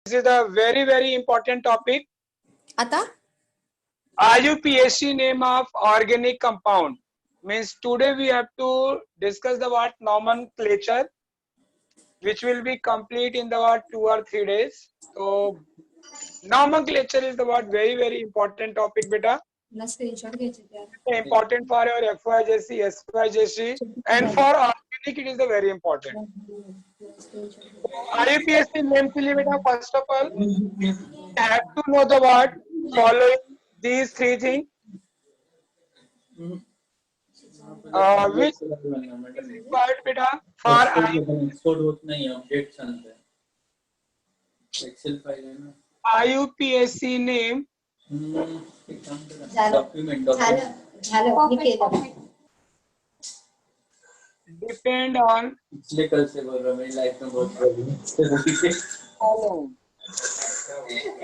This is a very important topic. आता IUPAC name of organic compound means today we have to discuss the word nomenclature, which will be complete in the word 2 or 3 days. So nomenclature is the word very important topic, beta. ना screenshot घ्यायचे त्यार Important for your FYJC, SYJC, and for organic it is the very important. IUPAC name के लिए बेटा first of all you have to know the word following these three things. Which is required beta for export होत नाही update सांगते Excel file आहे ना IUPAC name एक काम करा झालं डॉक्युमेंट मी केलं depend on पिछले कल से बोल रहा हूँ मेरी लाइफ में बहुत प्रॉब्लम following.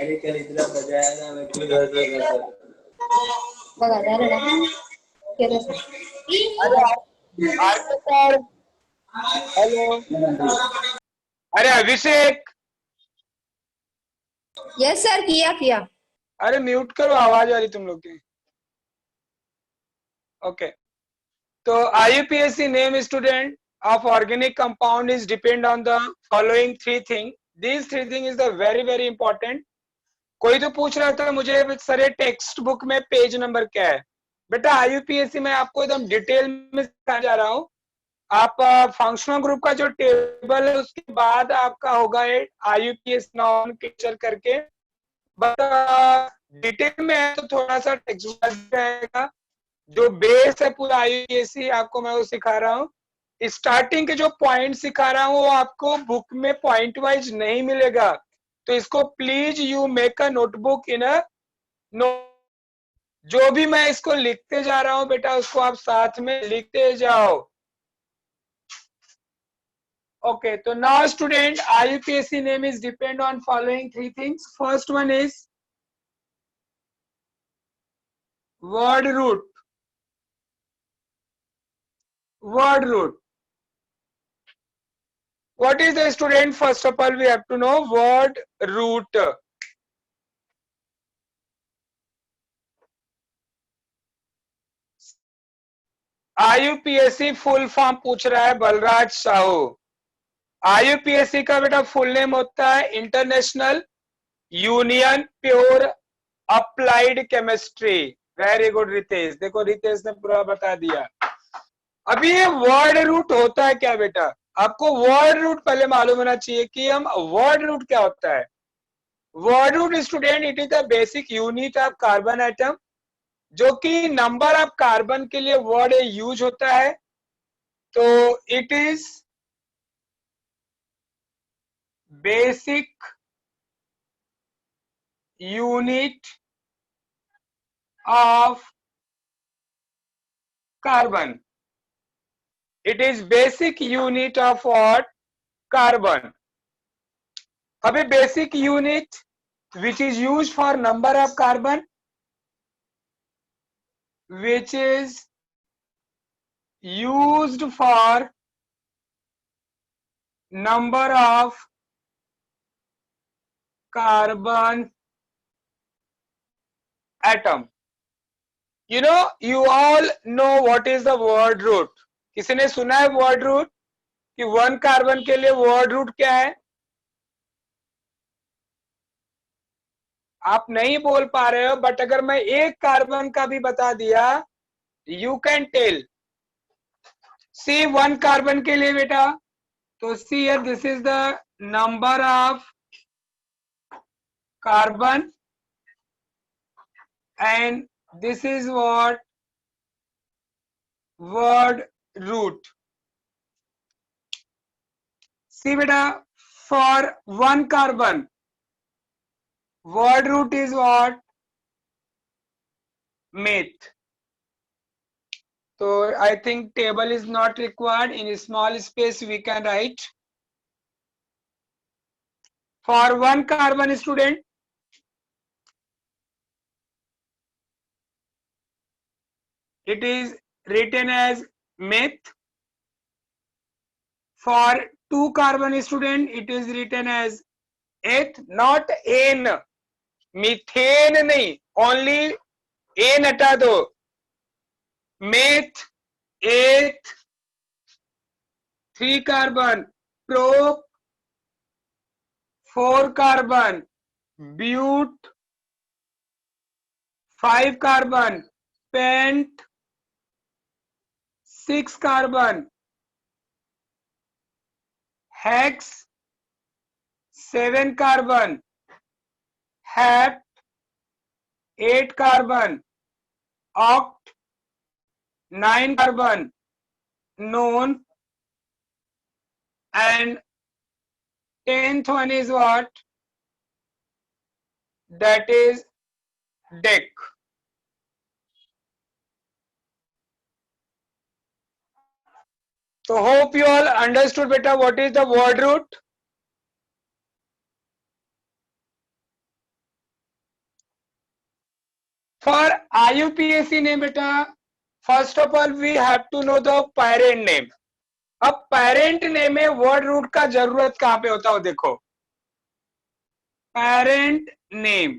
अरे कल इतना मजा आया ना मैं खुद हंस रहा था बघा झालं ना केलं अरे सर हेलो अरे अभिषेक यस सर किया अरे म्यूट करो आवाज आ रही तुम लोग की ओके तो IUPAC name student of organic compound is depend on the following three thing. These three thing is the very important. कोई तो पूछ रहा था मुझे सर ये टेक्स्ट बुक में पेज नंबर क्या है बेटा IUPAC में आपको एकदम डिटेल में सिखा जा रहा हूँ आप फंक्शनल ग्रुप का जो टेबल है उसके बाद आपका होगा ये IUPAC नॉमेनक्लेचर करके बट डिटेल में है तो थोड़ा सा टेक्स्ट रहेगा जो बेस है पूरा IUPAC आपको मैं वो सिखा रहा हूँ स्टार्टिंग के जो पॉइंट सिखा रहा हूँ वो आपको बुक में पॉइंट वाइज नहीं मिलेगा तो इसको please you make a notebook in a note जो भी मैं इसको लिखते जा रहा हूं बेटा उसको आप साथ में लिखते जाओ okay so now student IUPAC name is depend on following three things first one is word root what is the student first of all we have to know word root IUPAC full form पूछ रहा है Balraj Sahu IUPAC का बेटा full name होता है international union pure applied chemistry very good Ritesh देखो रितेश ने पूरा बता दिया अभी ये वर्ड रूट होता है क्या बेटा आपको वर्ड रूट पहले मालूम होना चाहिए कि हम वर्ड रूट क्या होता है word root student it is the basic unit of carbon atom जो कि नंबर ऑफ कार्बन के लिए वर्ड यूज होता है तो it is basic unit of carbon it is basic unit of what carbon अभी basic unit which is used for number of carbon which is used for number of carbon atom you know you all know what is the word root किसी ने सुना है word root कि one carbon के लिए word root क्या है आप नहीं बोल पा रहे हो बट अगर मैं एक कार्बन का भी बता दिया you can tell C one carbon के लिए बेटा तो C here this is the number of carbon and this is what word root see beta for one carbon word root is what meth so I think table is not required in a small space we can write for one carbon student it is written as meth for two carbon student it is written as eth, not N, methane नहीं, only N हटा दो, meth, eth, 3 carbon, prop 4 carbon, but 5 carbon, pent 6 carbon, hex 7 carbon, hept 8 carbon, oct 9 carbon, non, and 10th one is what? That is deck. So hope you all understood beta what is the word root. For IUPAC name beta, first of all we have to know the parent name. अब parent name में word root का जरूरत कहां पे होता हो, देखो parent name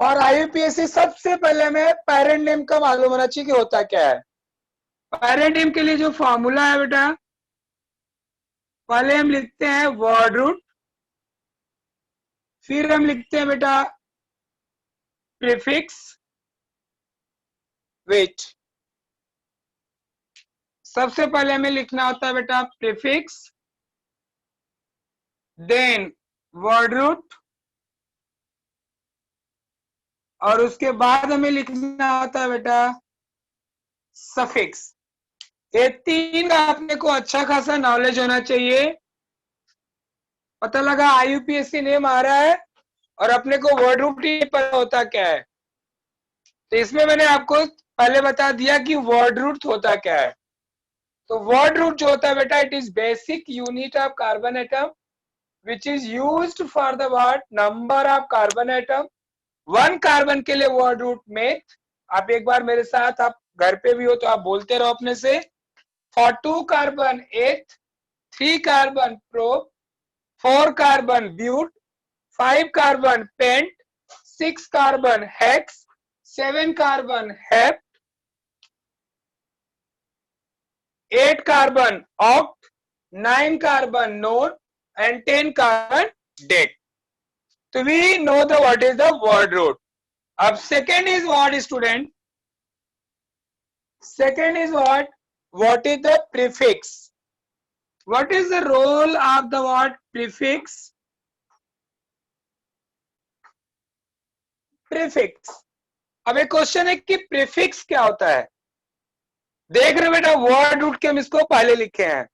for IUPAC सबसे पहले में पेरेंट नेम का मालूम होना चाहिए कि होता क्या है। पेरेंट नेम के लिए जो फॉर्मूला है बेटा, पहले हम लिखते हैं वर्ड रूट, फिर हम लिखते हैं बेटा प्रीफिक्स विच, सबसे पहले हमें लिखना होता है बेटा प्रीफिक्स, देन वर्ड रूट, और उसके बाद हमें लिखना होता है बेटा सफिक्स। ये तीन का अपने को अच्छा खासा नॉलेज होना चाहिए। पता लगा IUPAC नेम आ रहा है और अपने को वर्ड रूट ही पता होता क्या है, तो इसमें मैंने आपको पहले बता दिया कि वर्ड रूट होता क्या है। तो वर्ड रूट जो होता है बेटा, it is basic unit of carbon atom which is used for the what, number of carbon atom. 1 carbon के लिए वर्ड रूट मेथ, आप एक बार मेरे साथ, आप घर पे भी हो तो आप बोलते रहो अपने से, for 2 carbon eth, 3 carbon prop, 4 carbon but, 5 carbon pent, 6 carbon hex, 7 carbon hept, 8 carbon oct, 9 carbon non, and 10 carbon deck. So we know the what is the word root. Ab second is what, student? Second is what? What is the prefix? What is the role of the what prefix? Prefix. अब एक question है कि prefix क्या होता है। देख रहे बेटा, वर्ड रूट के हम इसको पहले लिखे हैं।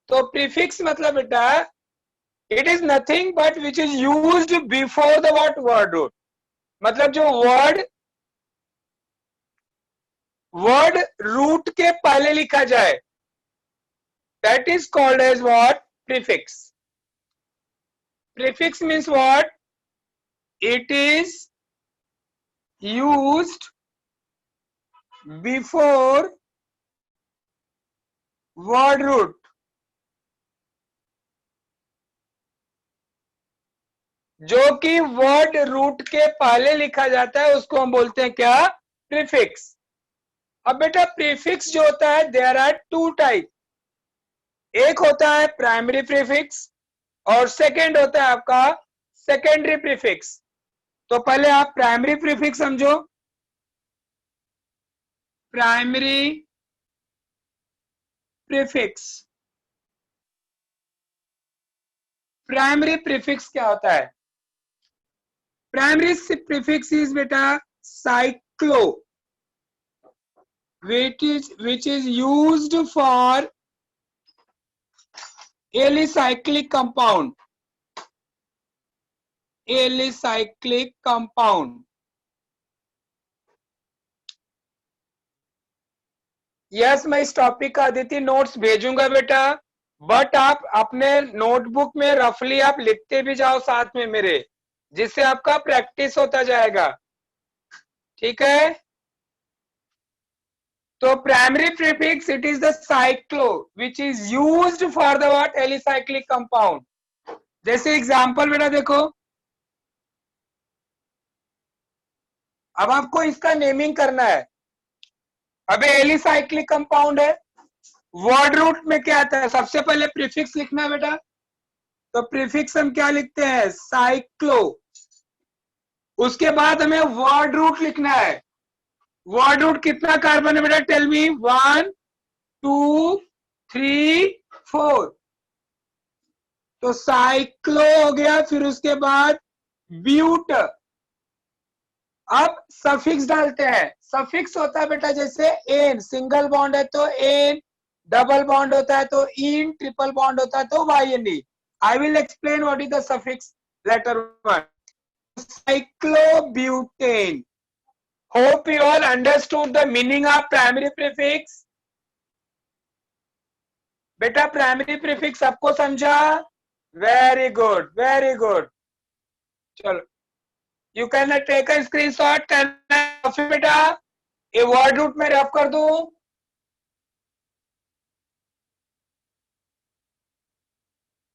तो प्रीफिक्स मतलब बेटा, it is nothing but which is used before the what word root, मतलब जो वर्ड रूट के पहले लिखा जाए, that is called as what prefix. Prefix means what, it is used before word root. जो कि वर्ड रूट के पहले लिखा जाता है उसको हम बोलते हैं क्या, प्रीफिक्स। अब बेटा प्रीफिक्स जो होता है, देयर आर 2 टाइप, एक होता है प्राइमरी प्रीफिक्स और सेकंड होता है आपका सेकेंडरी प्रीफिक्स। तो पहले आप प्राइमरी प्रीफिक्स समझो। प्राइमरी प्रीफिक्स, प्राइमरी प्रीफिक्स क्या होता है? प्राइमरी प्रीफिक्स इज बेटा cyclo, which is used for alicyclic compound. Alicyclic compound. Yes, मैं इस टॉपिक का अदिति नोट्स भेजूंगा बेटा, बट आप अपने नोटबुक में रफली आप लिखते भी जाओ साथ में मेरे, जिससे आपका प्रैक्टिस होता जाएगा। ठीक है। तो primary prefix it is the cyclo which is used for the what alicyclic compound. जैसे एग्जांपल बेटा देखो, अब आपको इसका नेमिंग करना है। अब एलिसाइक्लिक कंपाउंड है, वर्ड रूट में क्या आता है, सबसे पहले प्रीफिक्स लिखना है बेटा। तो प्रीफिक्स हम क्या लिखते हैं, साइक्लो। उसके बाद हमें वर्ड रूट लिखना है। वर्ड रूट कितना कार्बन है बेटा, टेल मी, 1 2 3 4। तो साइक्लो हो गया, फिर उसके बाद ब्यूट। अब सफिक्स डालते हैं। सफिक्स होता है बेटा जैसे एन, सिंगल बॉन्ड है तो एन, डबल बॉन्ड होता है तो इन, ट्रिपल बॉन्ड होता है तो Y N D. I will explain what is the suffix letter one. Cyclobutane. Hope you all understood the meaning of primary prefix. बेटा प्राइमरी प्रीफिक्स सबको समझा? Very good, very good. चलो, you can take a screenshot. Can बेटा ये word root में rough कर दूं?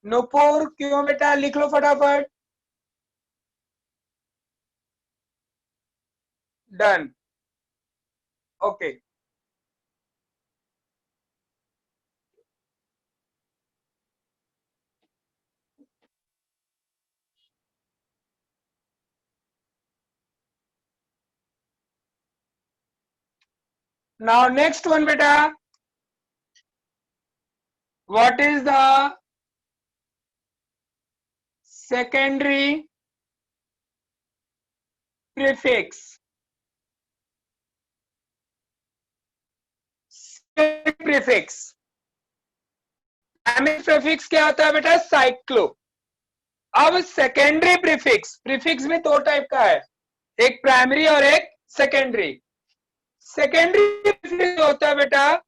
नूपुर क्यों बेटा, लिख लो फटाफट। Done, okay. Now next one बेटा, what is the secondary prefix? Prefix, primary prefix क्या होता है बेटा, साइक्लो। अब सेकेंडरी प्रीफिक्स, प्रीफिक्स में दो टाइप का है, एक प्राइमरी और एक सेकेंडरी। सेकेंडरी प्रीफिक्स होता है बेटा,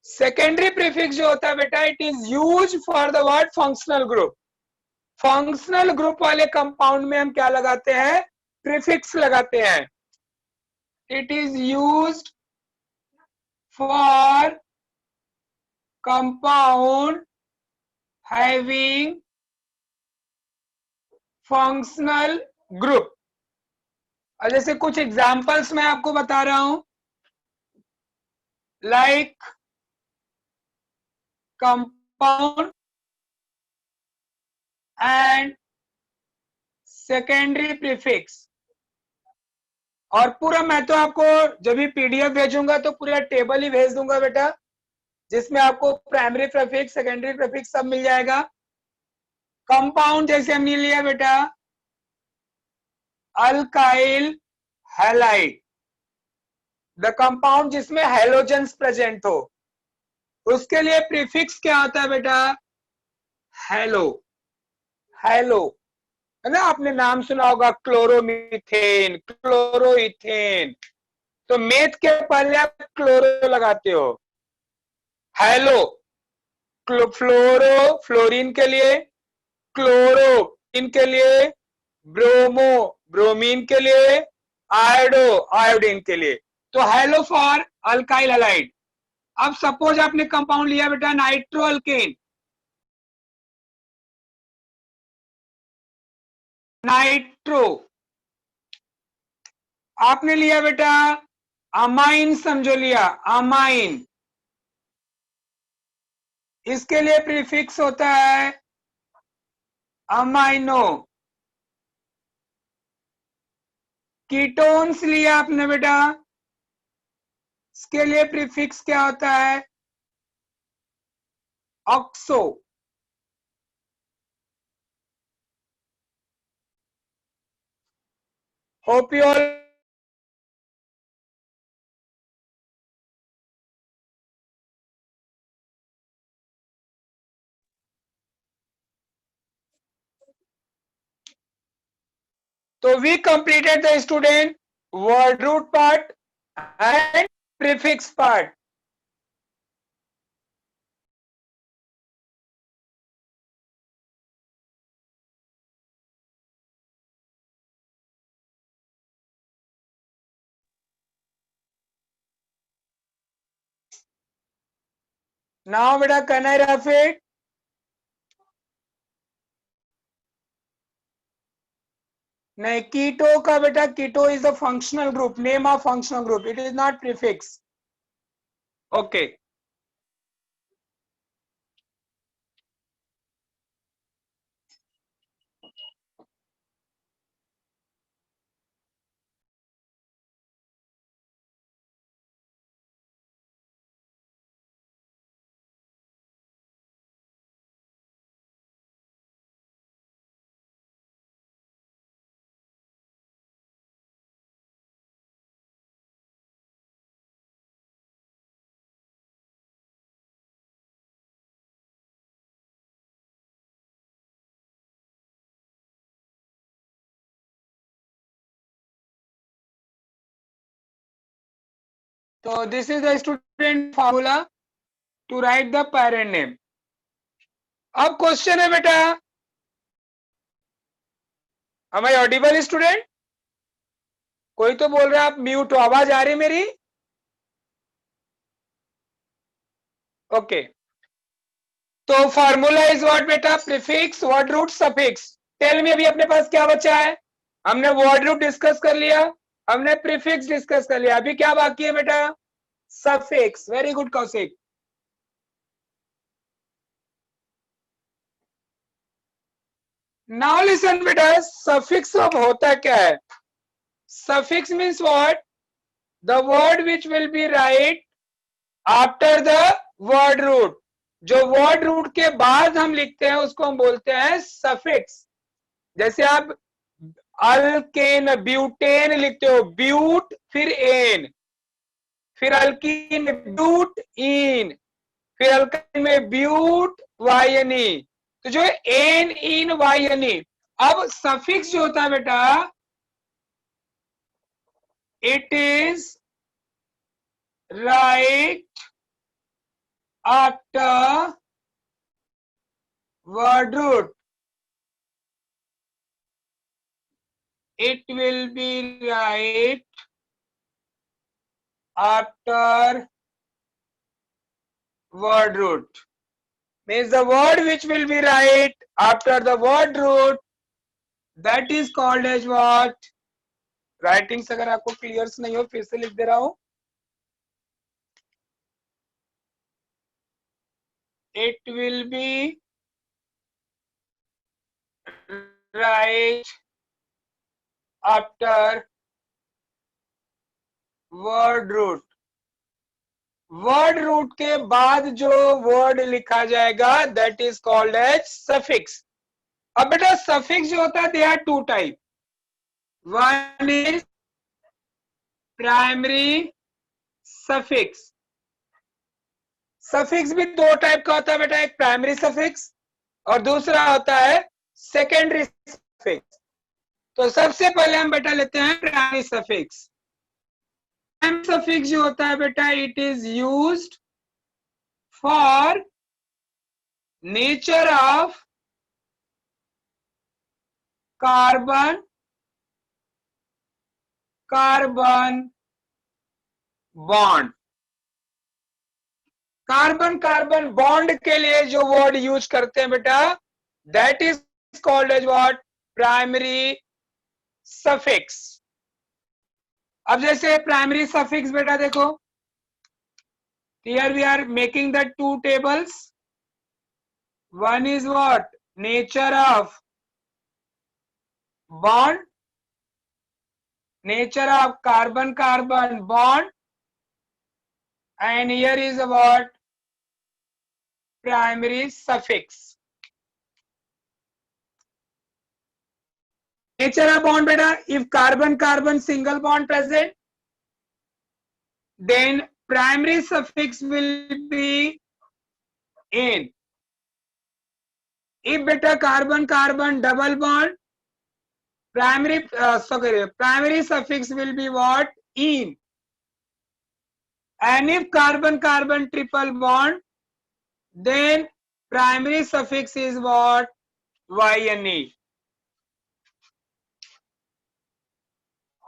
सेकेंडरी प्रीफिक्स जो होता है बेटा, it is use for the word functional group. Functional group वाले कंपाउंड में हम क्या लगाते हैं, प्रीफिक्स लगाते हैं। It is used for compound having functional group. और जैसे कुछ एग्जांपल्स मैं आपको बता रहा हूं, like compound and secondary prefix. और पूरा मैं तो आपको जब भी पीडीएफ भेजूंगा तो पूरा टेबल ही भेज दूंगा बेटा, जिसमें आपको प्राइमरी प्रीफिक्स, सेकेंडरी प्रीफिक्स सब मिल जाएगा। कंपाउंड जैसे हमने लिया बेटा, अल्काइल हैलाइड, द कंपाउंड जिसमें हैलोजेंस प्रेजेंट हो, उसके लिए प्रीफिक्स क्या होता है बेटा, हैलो। हैलो है ना, आपने नाम सुना होगा, क्लोरोमीथेन, क्लोरोइथेन। तो मेथ के पहले आप क्लोरो लगाते हो। हैलो, फ्लोरो फ्लोरीन के लिए, क्लोरो इनके लिए, ब्रोमो ब्रोमीन के लिए, आयोडो आयोडीन के लिए। तो हैलो फॉर अल्काइल हैलाइड। अब सपोज आपने कंपाउंड लिया बेटा नाइट्रो अल्केन, नाइट्रो। आपने लिया बेटा अमाइन, समझो लिया अमाइन, इसके लिए प्रीफिक्स होता है अमाइनो। कीटोन्स लिया आपने बेटा, इसके लिए प्रीफिक्स क्या होता है, oxo. Hope you all So we completed the student word root part and prefix part. Now beta, can I rough it? नहीं, कीटो का बेटा, keto is the functional group, name of functional group, it is not prefix. Okay. So this is the student formula to write the parent name. अब question है बेटा, am I audible student? कोई तो बोल रहा है आप म्यूट हो, आवाज आ रही है मेरी? ओके. तो फॉर्मूला इज व्हाट बेटा? Prefix, word root, suffix. Tell me अभी अपने पास क्या बचा है? हमने वर्ड रूट डिस्कस कर लिया, हमने प्रीफिक्स डिस्कस कर लिया, अभी क्या बाकी है बेटा? Suffix. Very good Kaushik. Now listen बेटा, सफिक्स अब होता क्या है? Suffix means what? The word which will be right after the word root. जो वर्ड रूट के बाद हम लिखते हैं उसको हम बोलते हैं सफिक्स. जैसे आप अल्केन, ब्यूटेन लिखते हो, ब्यूट फिर एन, फिर अल्कीन ब्यूट इन, फिर अल्काइन में ब्यूट वायनी. तो जो एन इन वायनी. अब सफिक्स जो होता है बेटा, it is right after word root. It will be right after word root. Means the word which will be right after the word root, that is called as what? Writings अगर आपको clear नहीं हो फिर से लिख दे रहा हूं. It will be right after word root. Word root के बाद जो वर्ड लिखा जाएगा that is called as suffix. अब बेटा सफिक्स जो होता है, they are two type. One is primary suffix. Suffix भी दो टाइप का होता है बेटा, एक प्राइमरी सफिक्स और दूसरा होता है सेकेंडरी सफिक्स. तो सबसे पहले हम बेटा लेते हैं प्राइमरी सफिक्स. सफिक्स जो होता है बेटा, it is used for nature of carbon carbon bond. Carbon carbon bond के लिए जो वर्ड यूज करते हैं बेटा, that is called as what? Primary suffix. अब जैसे प्राइमरी सफिक्स बेटा देखो, here we are making the two tables. One is what? Nature of bond, nature of carbon carbon bond, and here is what? Primary suffix. Nature of bond beta, if carbon carbon single bond present, then primary suffix will be in. If beta carbon carbon double bond, primary suffix will be what? In. And if carbon carbon triple bond, then primary suffix is what? YNE.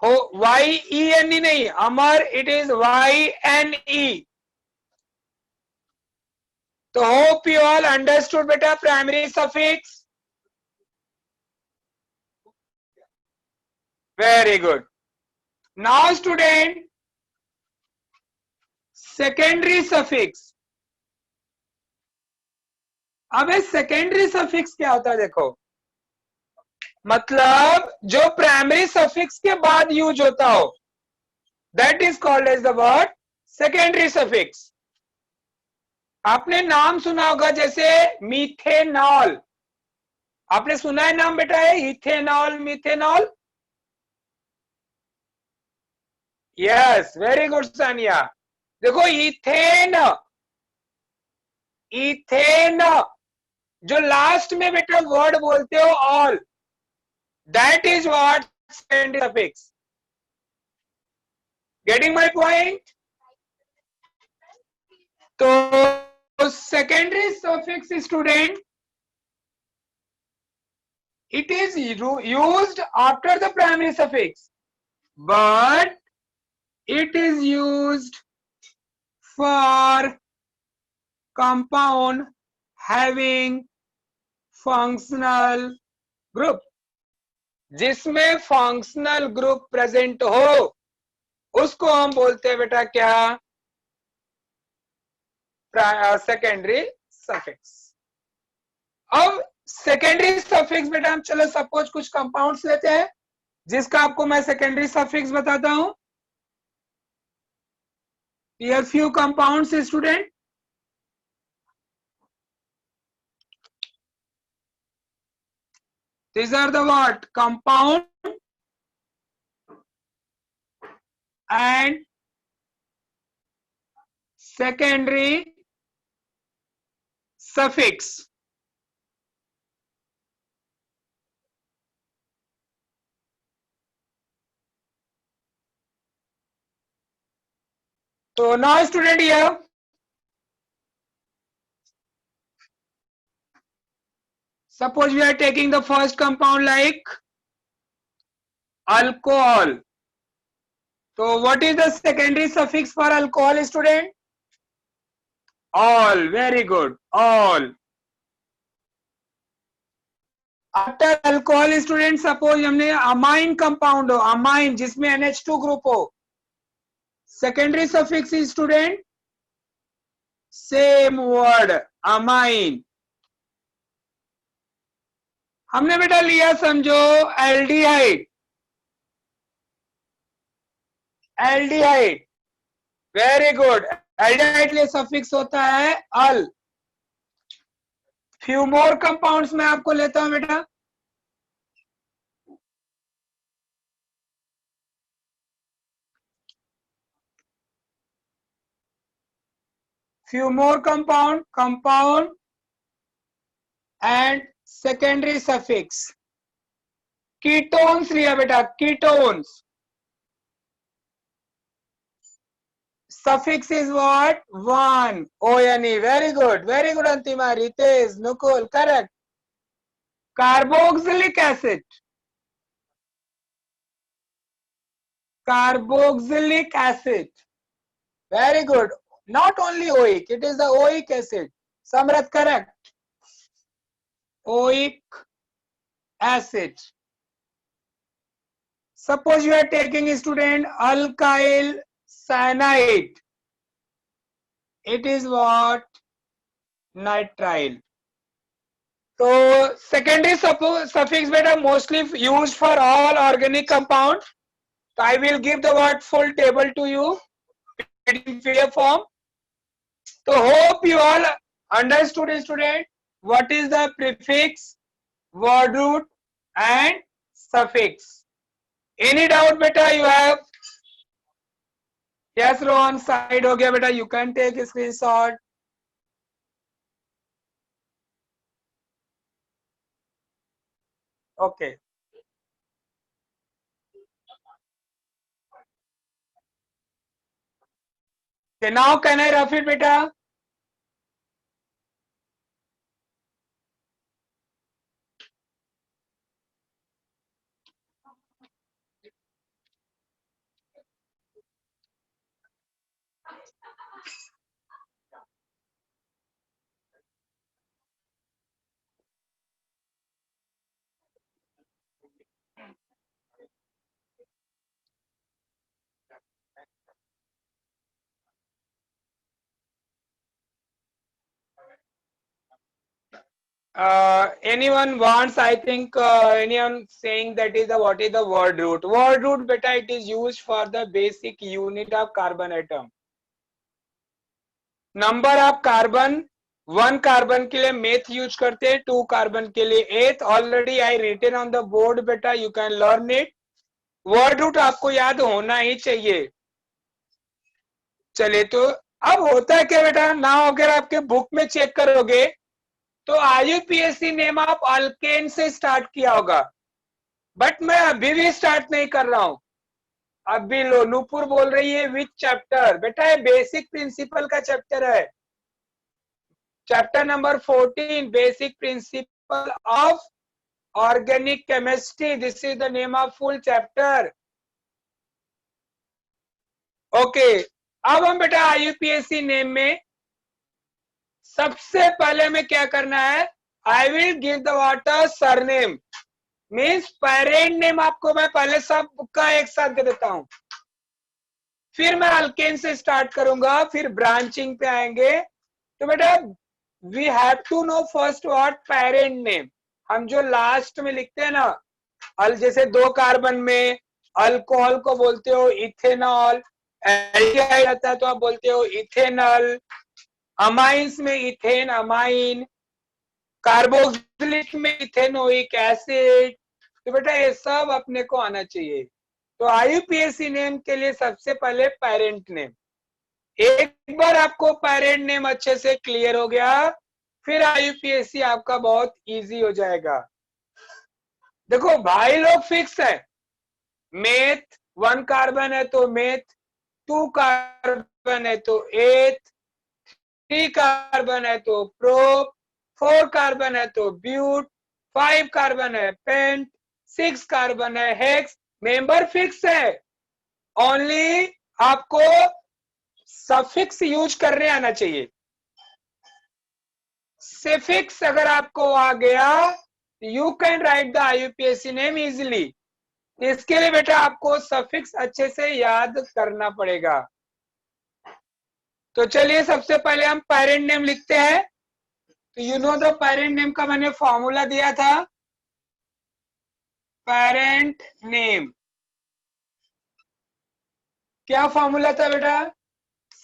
हो YENE नहीं, अमर, it is YNE. तो hope you all understood beta primary suffix. Very good. Now student, secondary suffix. अबे secondary suffix क्या होता है देखो, मतलब जो प्राइमरी सफिक्स के बाद यूज होता हो, that is called as the word secondary suffix. आपने नाम सुना होगा जैसे मीथेनॉल, आपने सुना है नाम बेटा है ethanol methanol. Yes very good Sania. देखो इथेन, इथेन जो लास्ट में बेटा वर्ड बोलते हो all, that is what secondary suffix. Getting my point. तो secondary suffix student, it is used after the primary suffix, but it is used for compound having functional group. जिसमें functional group present हो उसको हम बोलते हैं बेटा क्या, secondary suffix. अब सेकेंडरी सफिक्स बेटा हम चलो सपोज कुछ कंपाउंड्स लेते हैं जिसका आपको मैं सेकेंडरी सफिक्स बताता हूं. Here few compounds student. These are the what compound and secondary suffix. So now student here, suppose we are taking the first compound like alcohol. So what is the secondary suffix for alcohol student? All. Very good. All. After alcohol student, suppose हमने amine compound हो, amine जिसमें NH2 group हो, secondary suffix is student same word amine. हमने बेटा लिया समझो aldehyde, aldehyde. Very good. Aldehyde लिए suffix होता है अल. फ्यू मोर कंपाउंड्स में आपको लेता हूं बेटा. few more compound and secondary suffix. Ketones लिया बेटा, ketones. suffix is what? One. O-N-E. Very good Antima, Ritesh, Nukul, correct. Carboxylic acid, carboxylic acid. Very good. Not only oic, it is the oic acid. Samrat, correct. Oic acid. Suppose you are taking a student alkyl cyanide. It is what? Nitrile. So secondary suffix beta mostly used for all organic compounds. So I will give the word full table to you in PDF form. So hope you all understood student what is the prefix, word root and suffix. Any doubt beta you have? Yes Rohan, side हो गया बेटा, you can take a screenshot. Okay. Okay, now can I rough it beta? anyone wants, I think anyone saying that is the what is the word root? Word root beta, it is used for the basic unit of carbon atom. Number of carbon, 1 carbon के लिए meth use करते हैं, 2 carbon के लिए eth. Already I written on the board बेटा, you can learn it. Word root आपको याद होना ही चाहिए. चलिए, तो अब होता है क्या बेटा, ना अगर आपके बुक में चेक करोगे तो आईयूपीएसी नेम आप अल्केन से स्टार्ट किया होगा, बट मैं अभी भी स्टार्ट नहीं कर रहा हूं. अभी लो नूपुर बोल रही है विच चैप्टर. बेटा ये बेसिक प्रिंसिपल का चैप्टर है, chapter number 14, basic principle of organic chemistry. This is the name of full chapter. Okay, अब हम बेटा आईयूपीएसी नेम में सबसे पहले में क्या करना है, I will give the water surname, means parent name आपको मैं पहले सबका एक साथ दे देता हूं. फिर मैं अल्केन से स्टार्ट करूंगा, फिर ब्रांचिंग पे आएंगे. तो बेटा we have to know first what parent name. हम जो लास्ट में लिखते हैं ना, जैसे 2 कार्बन में अल्कोहल को बोलते हो इथेनॉल, एल्डिहाइड आता है तो आप बोलते हो इथेनॉल, अमाइंस में इथेन अमाइन, कार्बोक्सिलिक में इथेनोइक एसिड. तो बेटा ये सब अपने को आना चाहिए. तो आईयूपीएसी नेम के लिए सबसे पहले पेरेंट नेम. एक बार आपको पेरेंट नेम अच्छे से क्लियर हो गया, फिर आईयूपीएसी आपका बहुत इजी हो जाएगा. देखो भाई लोग फिक्स है, मेथ 1 कार्बन है तो मेथ, 2 कार्बन है तो एथ, 3 कार्बन है तो प्रोप, 4 कार्बन है तो ब्यूट, 5 कार्बन है पेंट, 6 कार्बन है हेक्स. मेंबर फिक्स है, ओनली आपको सफिक्स यूज करने आना चाहिए. सफिक्स अगर आपको आ गया, you can write the IUPAC name easily. इसके लिए बेटा आपको सफिक्स अच्छे से याद करना पड़ेगा. तो चलिए सबसे पहले हम पेरेंट नेम लिखते हैं. तो you know the parent name का मैंने फॉर्मूला दिया था, पेरेंट नेम. क्या फॉर्मूला था बेटा,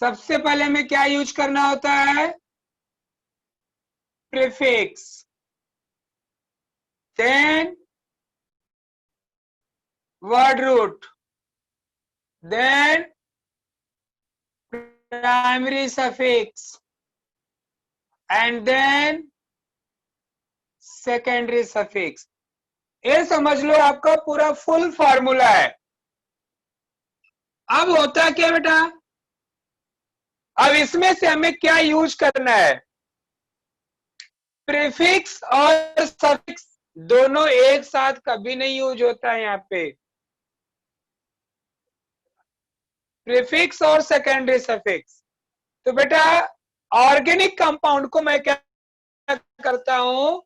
सबसे पहले में क्या यूज करना होता है, prefix, then word root, then primary suffix, and then secondary suffix. ये समझ लो आपका पूरा फुल फॉर्मूला है. अब होता क्या बेटा, अब इसमें से हमें क्या यूज करना है, प्रीफिक्स और सफिक्स दोनों एक साथ कभी नहीं यूज होता है यहाँ पे. प्रीफिक्स और सेकेंडरी सफिक्स. तो बेटा ऑर्गेनिक कंपाउंड को मैं क्या करता हूं,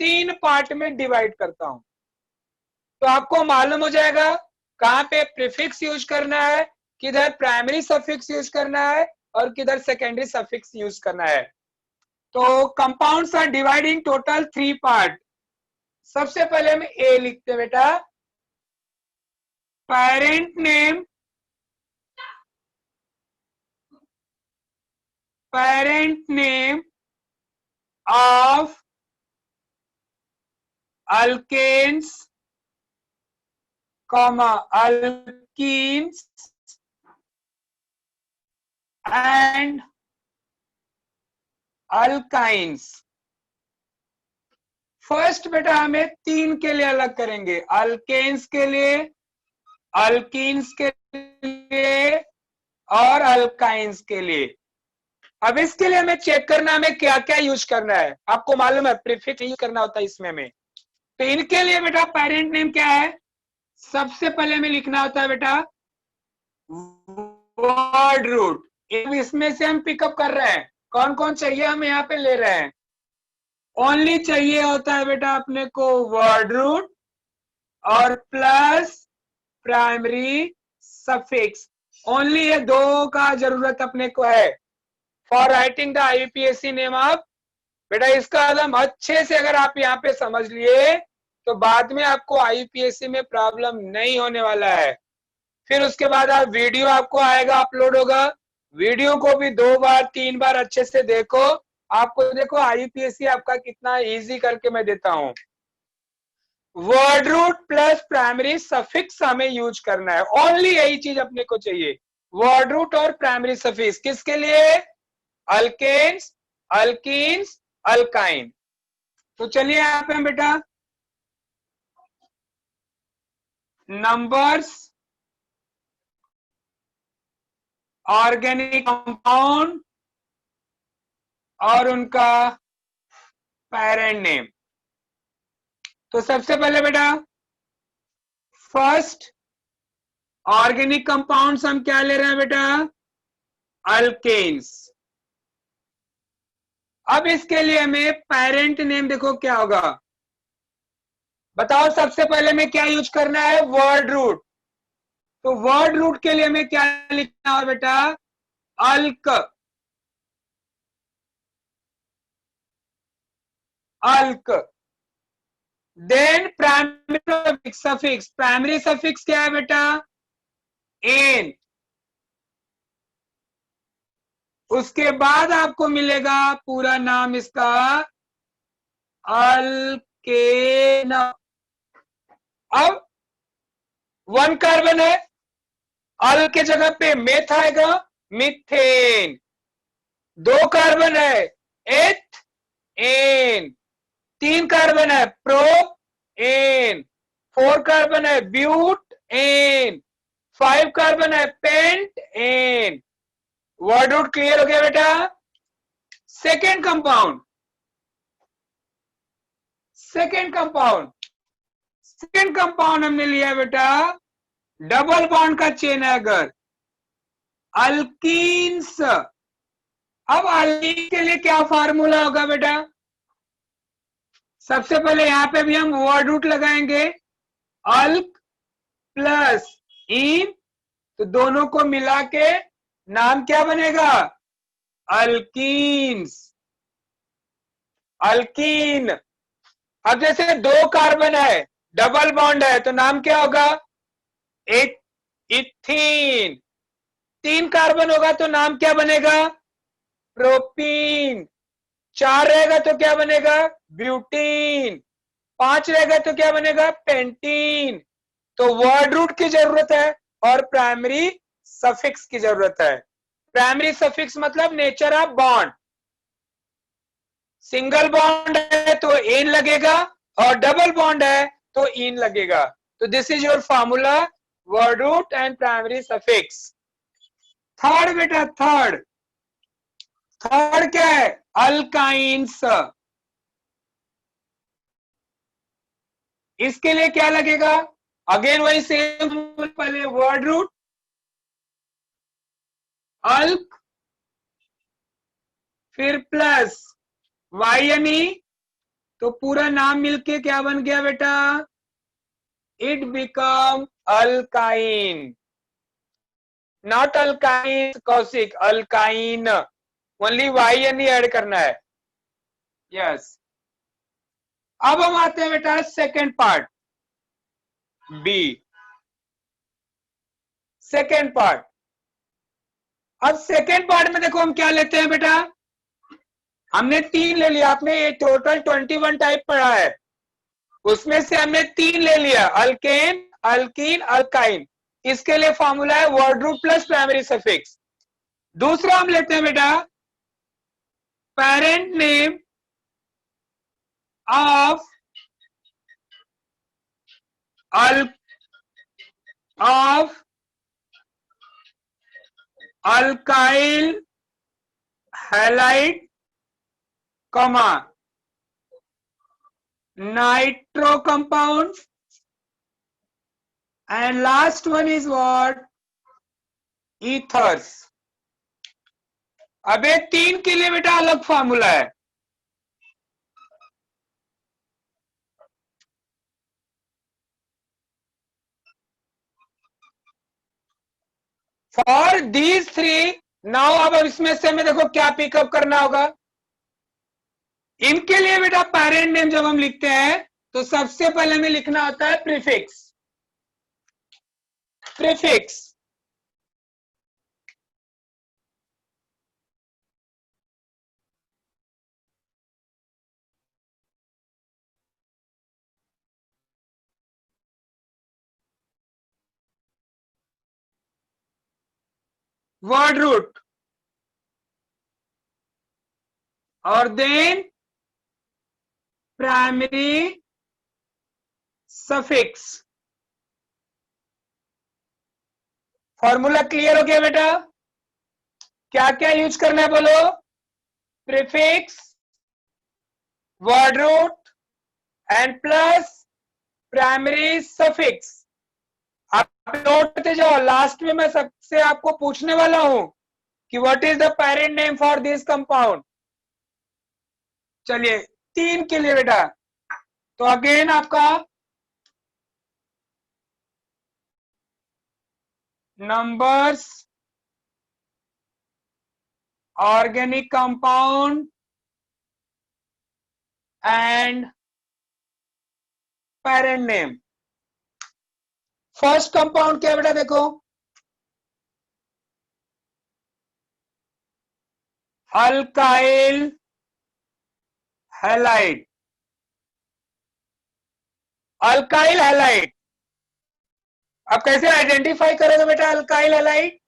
3 पार्ट में डिवाइड करता हूं. तो आपको मालूम हो जाएगा कहां पे प्रीफिक्स यूज करना है, किधर प्राइमरी सफिक्स यूज करना है और किधर सेकेंडरी सफिक्स यूज करना है. तो compounds are dividing total 3 part. सबसे पहले हम ए लिखते हैं बेटा, parent name, parent name of alkenes, comma alkenes and alkynes. First बेटा हमें 3 के लिए अलग करेंगे, अल्केन्स के लिए, अल्कीन्स के लिए और अल्काइंस के लिए. अब इसके लिए हमें चेक करना हमें क्या क्या यूज करना है. आपको मालूम है प्रीफिक्स यूज करना होता है इसमें में. तो इनके लिए बेटा पेरेंट नेम क्या है, सबसे पहले में लिखना होता है बेटा वर्ड रूट. इसमें से हम पिकअप कर रहे हैं, कौन कौन चाहिए हम यहाँ पे ले रहे हैं. ओनली चाहिए होता है बेटा अपने को वर्ड रूट और प्लस प्राइमरी सफिक्स. ओनली ये 2 का जरूरत अपने को है for writing the IUPAC name of बेटा इसका आलम अच्छे से अगर आप यहाँ पे समझ लिए तो बाद में आपको आईयूपीएससी में प्रॉब्लम नहीं होने वाला है। फिर उसके बाद आप वीडियो आपको आएगा, अपलोड होगा, वीडियो को भी 2 बार 3 बार अच्छे से देखो। आपको देखो आईयूपीएससी आपका कितना इजी करके मैं देता हूं। Word root plus primary suffix हमें यूज करना है, ओनली यही चीज अपने को चाहिए, वर्ड रूट और प्राइमरी सफिक्स। किसके लिए? Alkanes, alkenes, alkyne. तो चलिए यहाँ पे बेटा नंबर्स, ऑर्गेनिक कंपाउंड और उनका पेरेंट नेम। तो सबसे पहले बेटा फर्स्ट ऑर्गेनिक कंपाउंड्स हम क्या ले रहे हैं बेटा? अल्केन्स। अब इसके लिए हमें पेरेंट नेम देखो क्या होगा, बताओ सबसे पहले में क्या यूज करना है? Word root. तो वर्ड रूट के लिए हमें क्या लिखना है बेटा? Alk, alk. Then primary suffix, primary suffix क्या है बेटा? एन। उसके बाद आपको मिलेगा पूरा नाम इसका अल्केन। अब 1 कार्बन है, अल के जगह पे मेथ आएगा, मिथेन। 2 कार्बन है, एथ एन। 3 कार्बन है, प्रो एन। 4 कार्बन है, ब्यूट एन। 5 कार्बन है, pent ane. Word root clear हो गया बेटा? Second compound, second compound, second compound हमने लिया बेटा डबल बॉन्ड का चेन है अगर, अल्कीन्स। अब अल्कीन के लिए क्या फार्मूला होगा बेटा? सबसे पहले यहां पे भी हम वर्ड रूट लगाएंगे, अल्क प्लस इन, तो दोनों को मिला के नाम क्या बनेगा? Alkenes, alkyne. अब जैसे 2 कार्बन है, डबल बॉन्ड है, तो नाम क्या होगा? इथीन। 3 कार्बन होगा तो नाम क्या बनेगा? प्रोपीन। 4 रहेगा तो क्या बनेगा? ब्यूटीन। 5 रहेगा तो क्या बनेगा? पेंटीन। तो वर्ड रूट की जरूरत है और प्राइमरी सफिक्स की जरूरत है। प्राइमरी सफिक्स मतलब nature of bond. Single bond है तो एन लगेगा और डबल बॉन्ड है तो इन लगेगा। तो this is your formula, word root and primary suffix. Third बेटा, थर्ड, थर्ड क्या है? अल्काइंस। इसके लिए क्या लगेगा? अगेन वही सेम, पहले वर्ड रूट अल्क, फिर प्लस वाई, तो पूरा नाम मिलके क्या बन गया बेटा? It become alkyne. Not alkyne Kaushik, alkyne. Only Y add करना है। यस। अब हम आते हैं बेटा second part, B, second part. अब सेकेंड पार्ट में देखो हम क्या लेते हैं बेटा? हमने 3 ले लिया, आपने ये टोटल 21 टाइप पढ़ा है, उसमें से हमने 3 ले लिया, अल्केन, अल्कीन, अल्काइन। इसके लिए फॉर्मूला है word root plus primary suffix. दूसरा हम लेते हैं बेटा parent name of alkyl halide, comma nitro compound, and last one is what? ethers. अब ये 3 के लिए बेटा अलग फार्मूला है। फॉर दीज 3 नाउ, अब इसमें से हमें देखो क्या पिकअप करना होगा? इनके लिए बेटा पेरेंट नेम जब हम लिखते हैं तो सबसे पहले हमें लिखना होता है प्रीफिक्स। प्रीफिक्स वर्ड रूट और then primary suffix. Formula clear हो गया बेटा? क्या क्या यूज करना है बोलो? Prefix, word root and plus primary suffix. आप नोट करते जाओ, लास्ट में मैं सबसे आपको पूछने वाला हूं कि what is the parent name for this compound. चलिए 3 के लिए बेटा, तो अगेन आपका numbers, organic compound and parent name. First compound क्या बेटा? देखो अल्काइल हैलाइड। अल्काइल हैलाइड अब कैसे आइडेंटिफाई करोगे बेटा अल्काइल हैलाइड?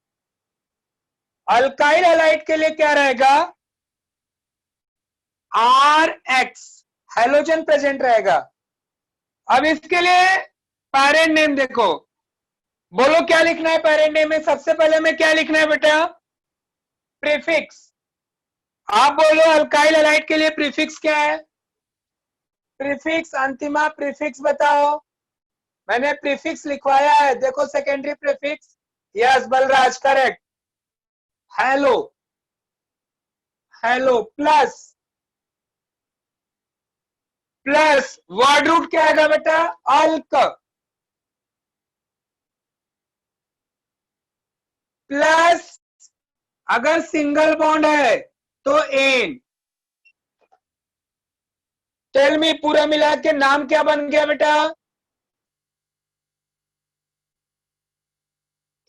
अल्काइल हैलाइड के लिए क्या रहेगा? RX हैलोजन प्रेजेंट रहेगा। अब इसके लिए पेरेंट नेम देखो, बोलो क्या लिखना है पेरेंट नेम में? सबसे पहले में क्या लिखना है बेटा? प्रीफिक्स। आप बोलो अल्काइल हैलाइड के लिए प्रीफिक्स क्या है? प्रीफिक्स अंतिमा प्रीफिक्स बताओ। मैंने प्रीफिक्स लिखवाया है, देखो secondary prefix. Yes Balraj correct. Halo, halo plus, plus word root क्या आएगा बेटा? अल्क प्लस, अगर सिंगल बॉन्ड है तो एन। टेल मी पूरा मिला के नाम क्या बन गया बेटा?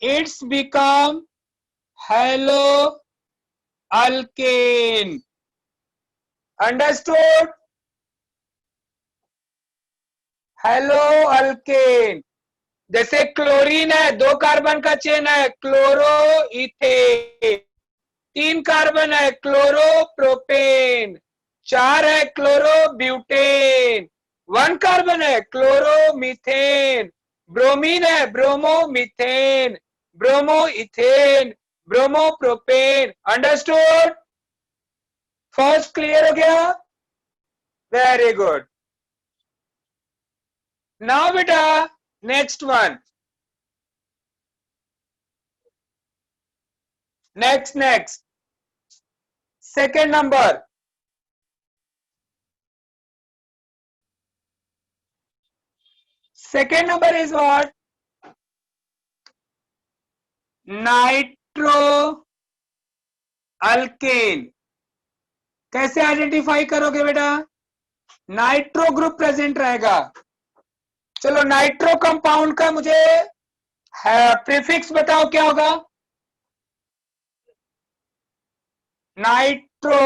It's become hello alkane. Understood? Hello alkane. जैसे क्लोरीन है, 2 कार्बन का चेन है, क्लोरो इथेन। 3 कार्बन है, क्लोरो प्रोपेन। 4 है, क्लोरो ब्यूटेन। 1 कार्बन है, क्लोरो मीथेन। ब्रोमीन है, bromo methane. Bromo ethane, bromo propane. Understood? First clear हो गया? Very good. नाउ बेटा next one, next second number. Second number is what? Nitro alkane. कैसे identify करोगे बेटा? Nitro group present रहेगा। चलो नाइट्रो कंपाउंड का मुझे प्रीफिक्स बताओ क्या होगा? नाइट्रो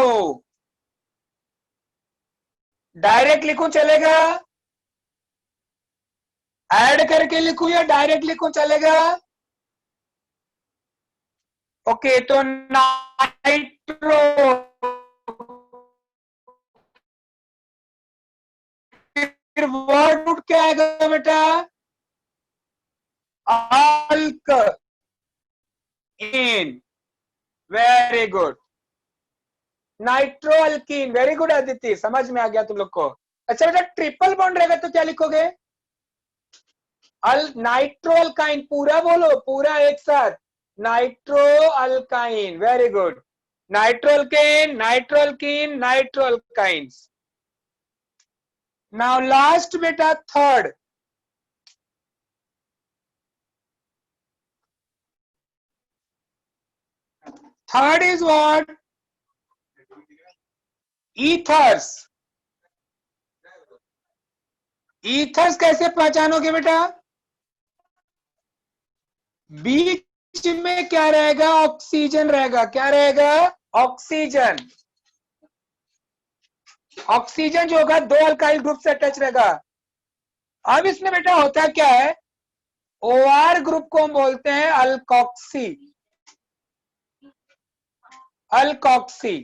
डायरेक्ट लिखूं चलेगा? ऐड करके लिखूं या डायरेक्ट लिखूं चलेगा? ओके तो नाइट्रो फिर वर्ड रूट क्या आएगा बेटा? Alkene. Very good, nitro alkene. Very good Aditya, समझ में आ गया तुम लोग को। अच्छा बेटा ट्रिपल बॉन्ड रहेगा तो क्या लिखोगे? Nitro alkyne. पूरा बोलो, पूरा एक साथ, nitro alkyne. Very good, nitro alkane, nitro alkene, nitro alkynes. Now last बेटा third. Third is what? Ethers, ethers कैसे पहचानोगे बेटा? बीच में क्या रहेगा? ऑक्सीजन रहेगा। क्या रहेगा? ऑक्सीजन। ऑक्सीजन जो होगा दो अल्काइल ग्रुप से अटैच रहेगा। अब इसमें बेटा होता क्या है, OR ग्रुप को हम बोलते हैं अल्कोक्सी। अल्कोक्सी।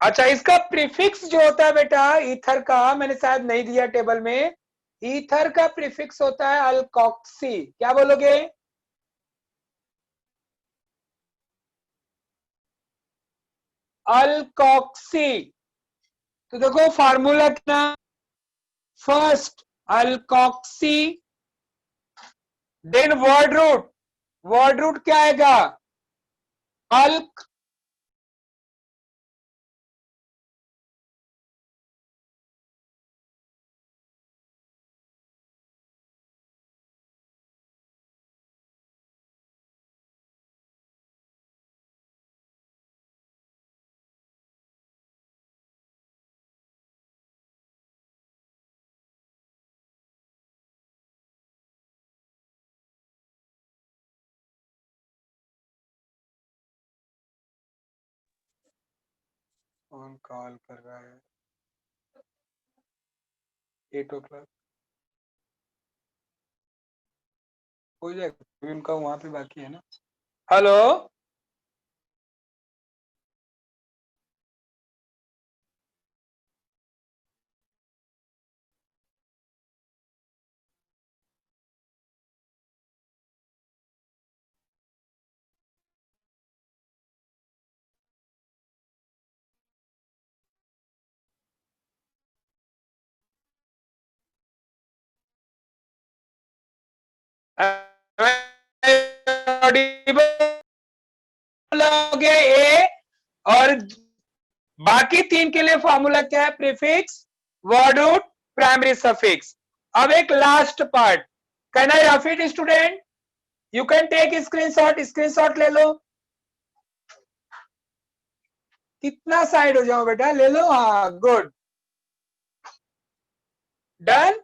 अच्छा, इसका प्रीफिक्स जो होता है बेटा ईथर का, मैंने शायद नहीं दिया टेबल में, ईथर का प्रीफिक्स होता है अल्कोक्सी। क्या बोलोगे? अल्कोक्सी। तो देखो फार्मूला कितना, first alkoxy, then word root, word root क्या आएगा? अल्क, कौन कॉल कर रहा है? 8 o'clock हो जाएगा, अभी उनका वहां पे बाकी है ना। हेलो, लोगे ए, और बाकी तीन के लिए फॉर्मूला क्या है? Prefix, word root, primary suffix. अब एक last part, can I rub it student? You can take screenshot, screenshot ले लो। कितना साइड हो जाओ बेटा, ले लो। हाँ, गुड, डन।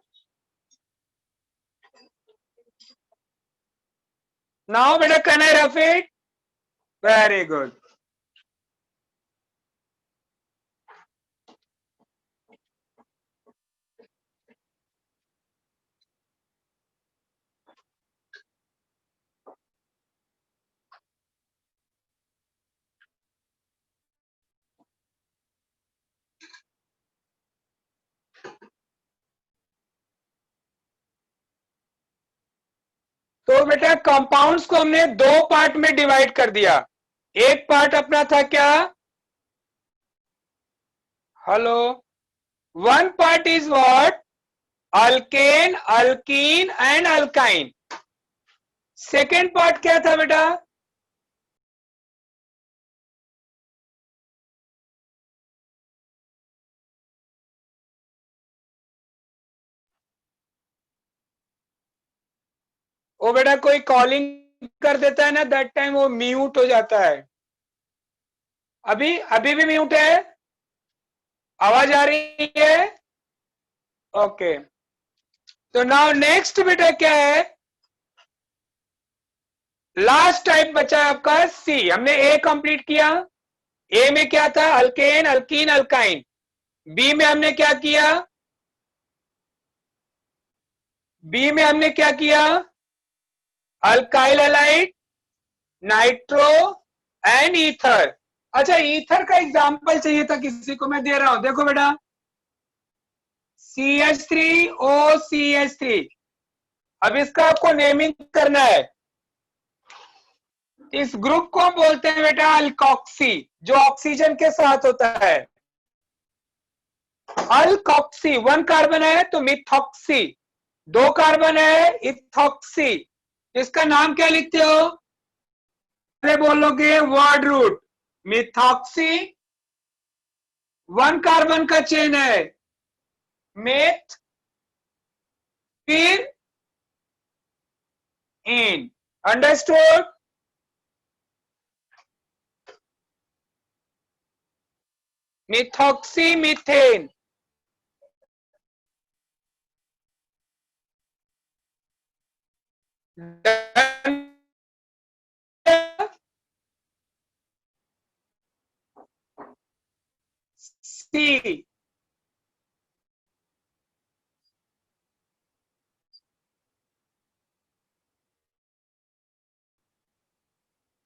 नाउ बेटा can I rub it? Very good. तो बेटा कंपाउंड्स को हमने दो पार्ट में डिवाइड कर दिया। एक पार्ट अपना था क्या? Hello, one part is what? Alkane, alkyne and alkyne. Second part क्या था बेटा? वो बेटा कोई कॉलिंग कर देता है ना, दैट टाइम वो म्यूट हो जाता है। अभी अभी भी म्यूट है? आवाज आ रही है? ओके। तो नाउ नेक्स्ट बेटा क्या है? लास्ट टाइप बचा है आपका सी। हमने ए कंप्लीट किया। ए में क्या था? Alkane, alkyne, alkyne. बी में हमने क्या किया? बी में हमने क्या किया? Alkyl halide, nitro and ether. अच्छा, ईथर का एग्जांपल चाहिए था किसी को, मैं दे रहा हूं, देखो बेटा, CH3OCH3। अब इसका आपको नेमिंग करना है। इस ग्रुप को हम बोलते हैं बेटा अल्कोक्सी, जो ऑक्सीजन के साथ होता है। अल्कोक्सी, वन कार्बन है तो मिथॉक्सी, दो कार्बन है इथॉक्सी। इसका नाम क्या लिखते हो? अरे बोलोगे word root, methoxy. One carbon का चेन है मेथ, फिर इन। Understood? Methoxy methane, see,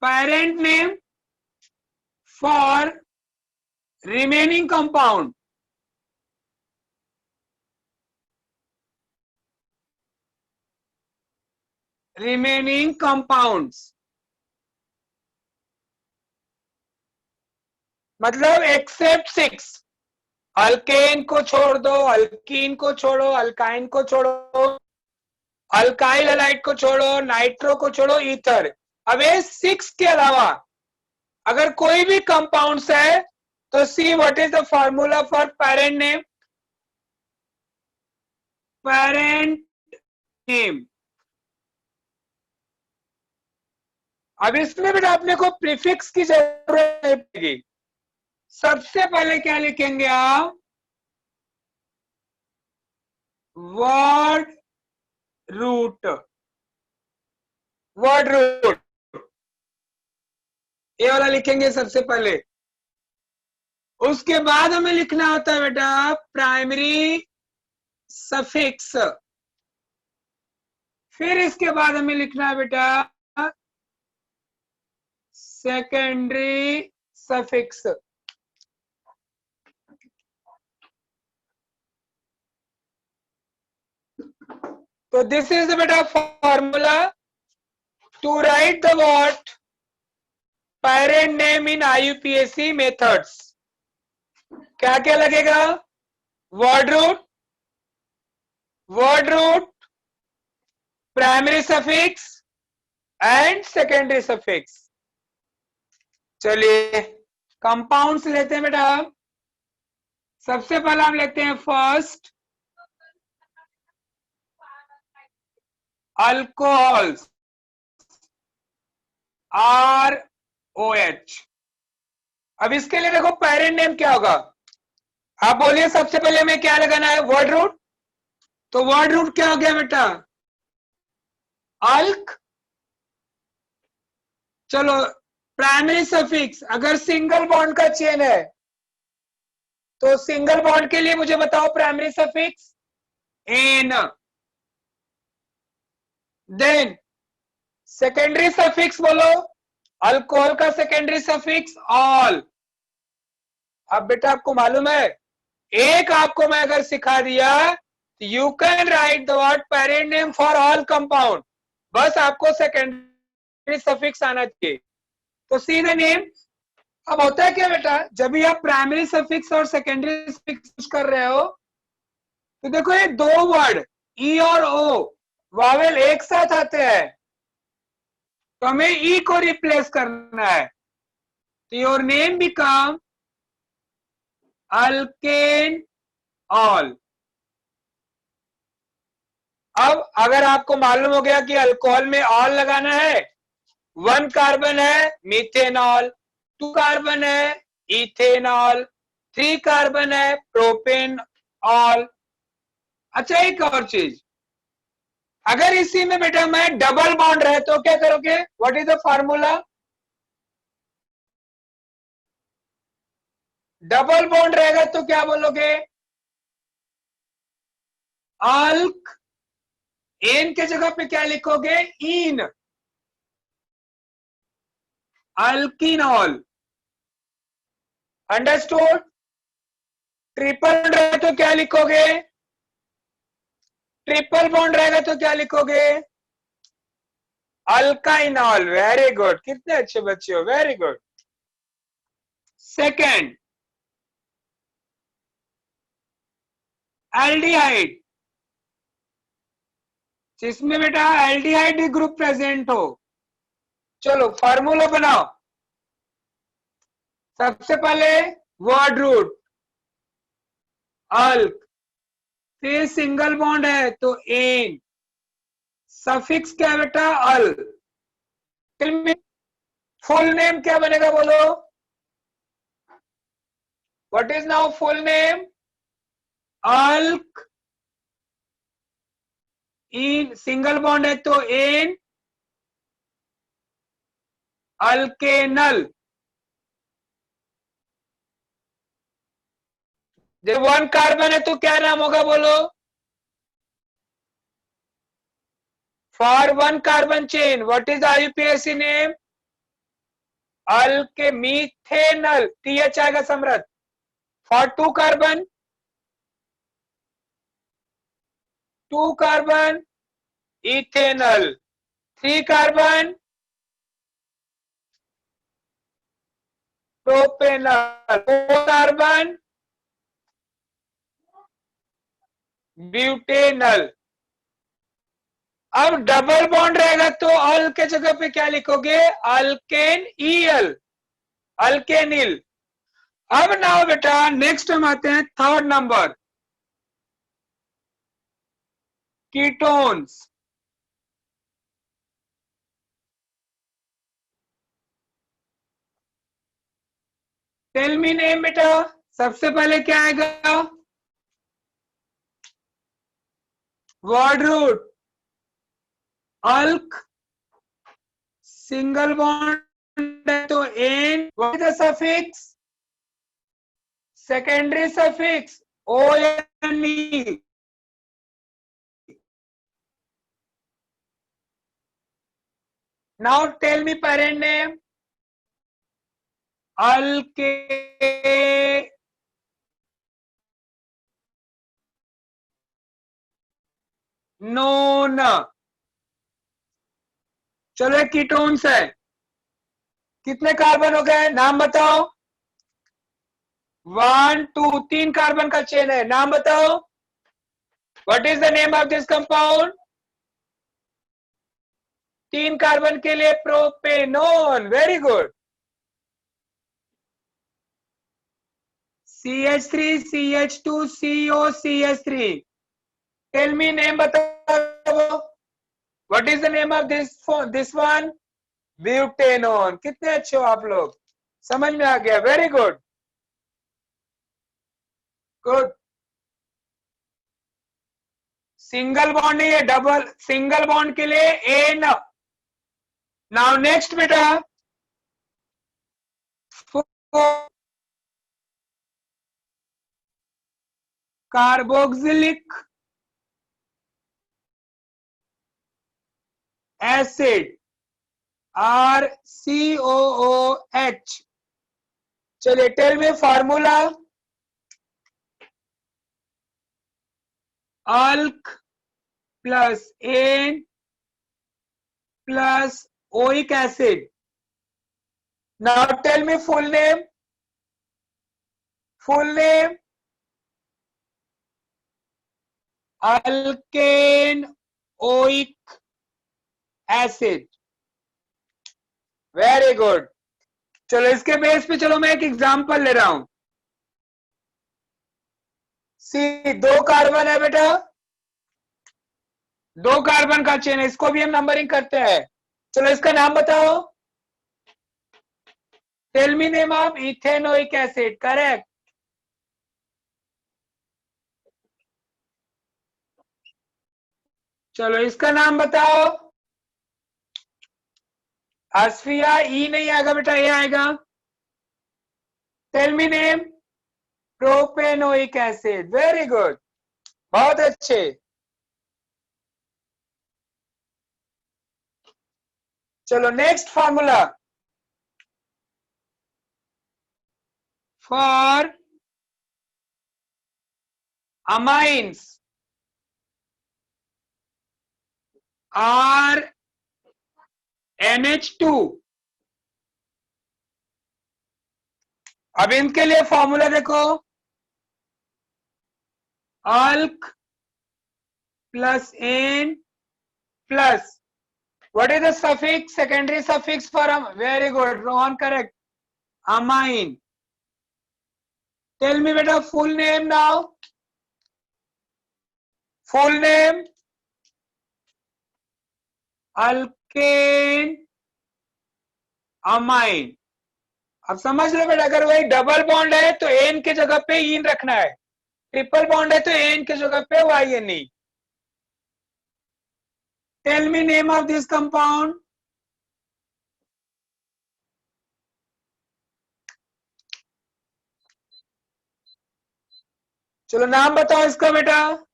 parent name for remaining compound, remaining compounds, मतलब एक्सेप्ट 6, अल्केन को छोड़ दो, अल्कीन को छोड़ो, अल्काइन को छोड़ो, अल्काइल हैलाइड को छोड़ो, नाइट्रो को छोड़ो, ईथर। अब ये 6 के अलावा अगर कोई भी कंपाउंड्स है तो see what is the formula for parent name, parent name. अब इसमें बेटा अपने को प्रीफिक्स की जरूरत नहीं पड़ेगी। सबसे पहले क्या लिखेंगे आप, वर्ड रूट, वर्ड रूट ये वाला लिखेंगे सबसे पहले। उसके बाद हमें लिखना होता है बेटा प्राइमरी सफिक्स, फिर इसके बाद हमें लिखना है बेटा सेकेंडरी सफिक्स। तो दिस इज द बेटा formula to write the what parent name in IUPAC methods. क्या क्या लगेगा, word root, word root, primary suffix and secondary suffix. चलिए कंपाउंड्स लेते हैं बेटा। सबसे पहले हम लेते हैं फर्स्ट अल्कोहल्स, ROH। अब इसके लिए देखो पेरेंट नेम क्या होगा, आप बोलिए सबसे पहले हमें क्या लगाना है, वर्ड रूट। तो वर्ड रूट क्या हो गया बेटा, अल्क। चलो प्राइमरी सफिक्स, अगर सिंगल बॉन्ड का चेन है तो सिंगल बॉन्ड के लिए मुझे बताओ primary suffix ane. Then secondary suffix बोलो, अल्कोहल का सेकेंडरी सफिक्स ऑल। अब बेटा आपको मालूम है, एक आपको मैं अगर सिखा दिया you can write the word parent name for all compound, बस आपको सेकेंडरी सफिक्स आना चाहिए। तो सी द नेम। अब होता है क्या बेटा, जब भी आप प्राइमरी सफिक्स और सेकेंडरी सफिक्स यूज कर रहे हो तो देखो ये दो वर्ड ई और ओ वावेल एक साथ आते हैं, तो हमें ई को रिप्लेस करना है। तो your name become alkane all. अब अगर आपको मालूम हो गया कि अल्कोहल में ऑल लगाना है, 1 कार्बन है मीथेनॉल, 2 कार्बन है इथेनॉल, 3 कार्बन है प्रोपेन ऑल। अच्छा एक और चीज, अगर इसी में बेटा मैं डबल बॉन्ड रहे तो क्या करोगे, what is the formula, double bond रहेगा तो क्या बोलोगे, अल्क। एन के जगह पे क्या लिखोगे, इन, अल्किनॉल। अंडरस्टूड। ट्रिपल बॉन्ड रहे तो क्या लिखोगे, ट्रिपल बॉन्ड रहेगा तो क्या लिखोगे, अल्काइनॉल। वेरी गुड, कितने अच्छे बच्चे हो, वेरी गुड। सेकेंड एल्डिहाइड, जिसमें बेटा एल्डिहाइड ग्रुप प्रेजेंट हो। चलो फार्मूला बनाओ। सबसे पहले वर्ड रूट अल्क, फिर सिंगल बॉन्ड है तो एन, सफिक्स क्या बेटा अल। फुल नेम क्या बनेगा बोलो, What is now full name? Alk in single bond है तो in alkanal. जब 1 कार्बन है तो क्या नाम होगा बोलो? For 1 carbon chain, what is the IUPAC name? Alkemethanol. TH आएगा समृद्ध. For 2 carbon, 2 carbon ethanol. 3 carbon propanol. 4 carbon butanal. अब डबल बॉन्ड रहेगा तो अल के जगह पे क्या लिखोगे? Alkane EL, alkenyl. अब नाउ बेटा नेक्स्ट हम आते हैं third number, ketones. Tell me name बेटा. सबसे पहले क्या आएगा? Word root. Alk single bond है तो ane. What is the suffix? Secondary suffix O N E. Now tell me parent name. Alkanone. चलो कीटोन्स है. कितने कार्बन हो गए? नाम बताओ. 1 2 3 कार्बन का चेन है. नाम बताओ. What is the name of this compound? 3 carbon के लिए propanone. Very good. CH3 CH2 CO CH3. Tell me name बताओ. What is the name of this one? Butanone. कितने अच्छे हो आप लोग, समझ में आ गया. Very good. Good. Single bond नहीं है, डबल. सिंगल बॉन्ड के लिए एन. नाउ नेक्स्ट बेटा, कार्बोक्सिलिक एसिड RCOOH. चलिए tell me formula. Alk plus N plus oic acid. Now tell me full name. Full name alkane oic acid. Very good. चलो इसके base पे चलो मैं एक एग्जांपल ले रहा हूं. सी 2 कार्बन है बेटा, 2 कार्बन का चेन है. इसको भी हम नंबरिंग करते हैं. चलो इसका नाम बताओ. Tell me name of ethanoic acid. Correct. चलो इसका नाम बताओ. अस्फिया. ई नहीं आएगा बेटा, ये आएगा. Tell me name. Propanoic acid. Very good, बहुत अच्छे. चलो next formula. For amines R NH2. अब इनके लिए फॉर्मूला देखो. Alk plus N plus what is the suffix? Secondary suffix for. Very good Rohan, correct. Amine. Tell me बेटा full name now. Full name alkane amine. अब समझ लो बेटा, अगर वही डबल बॉन्ड है तो एन के जगह पे इन रखना है, ट्रिपल बॉन्ड है तो एन के जगह पे Y N E. Tell me name of this compound. चलो नाम बताओ इसका बेटा।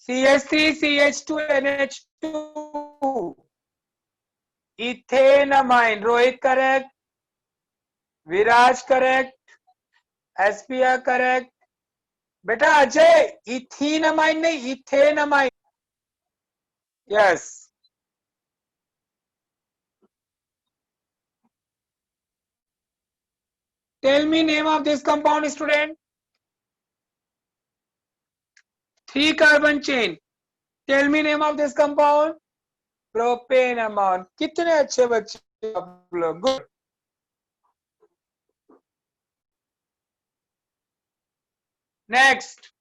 CH3CH2NH2 ethanamine. Rohit correct, Viraj correct, Asfia correct. बेटा अजय, इथेनमाइन नहीं ethanamine. Yes. Tell me name of this compound student. 3 carbon chain. Tell me name of this compound. Propanamine. कितने अच्छे बच्चे आप लोग, good. Next,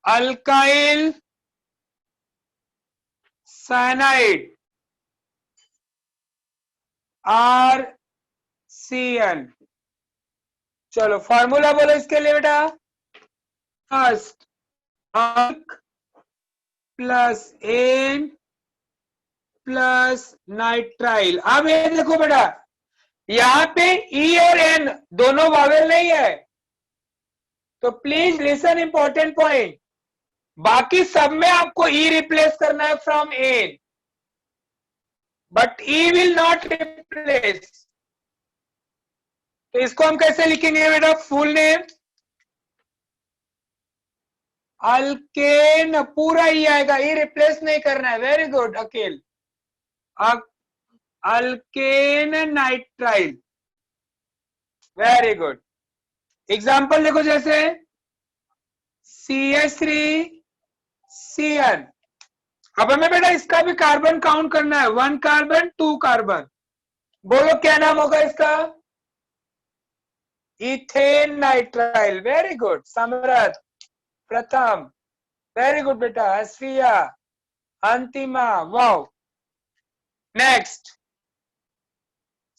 alkyl cyanide RCN। चलो फॉर्मूला बोलो इसके लिए बेटा। First alk plus N plus nitrile. अब ये देखो बेटा, यहां पे ई और एन दोनों वावेल नहीं है, तो प्लीज लिसन, इंपॉर्टेंट पॉइंट। बाकी सब में आपको ई रिप्लेस करना है from ane, but E will not replace. तो इसको हम कैसे लिखेंगे बेटा, फुल नेम अल्केन, पूरा ही आएगा, ई रिप्लेस नहीं करना है। वेरी गुड अकेल। Alkane nitrile, very good. Example देखो, जैसे CH3CN। अब हमें बेटा इसका भी कार्बन काउंट करना है, 1 कार्बन 2 कार्बन। बोलो क्या नाम होगा इसका, इथेन नाइट्राइल। वेरी गुड समरथ, प्रथम, वेरी गुड बेटा, Asfia, Antima, wow. Next,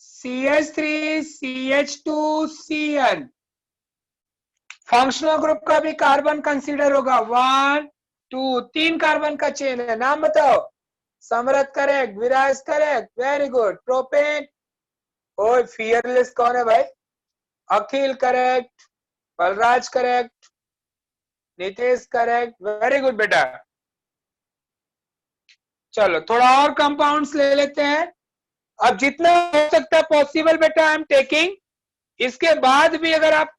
CH3CH2CN। Functional group का भी कार्बन कंसीडर होगा, 1 2 3 कार्बन का चेन है। नाम बताओ। Samarth correct, Viraj correct, very good. Propane, ओए फियरलेस कौन है भाई। Akhil correct, Balraj correct, Nitesh correct, very good बेटा। चलो थोड़ा और कंपाउंड्स ले लेते हैं। अब जितना हो सकता है पॉसिबल बेटा आई एम टेकिंग। इसके बाद भी अगर आप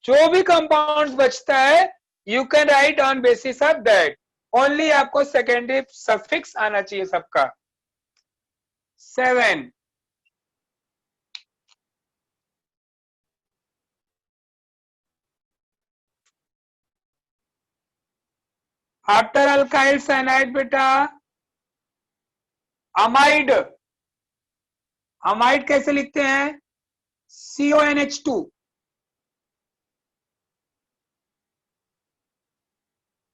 जो भी कंपाउंड्स बचता है, you can write on basis of that. Only आपको सेकेंडरी सफिक्स आना चाहिए सबका। 7, आफ्टर अल्काइल साइनाइड बेटा अमाइड। अमाइड कैसे लिखते हैं, CONH2।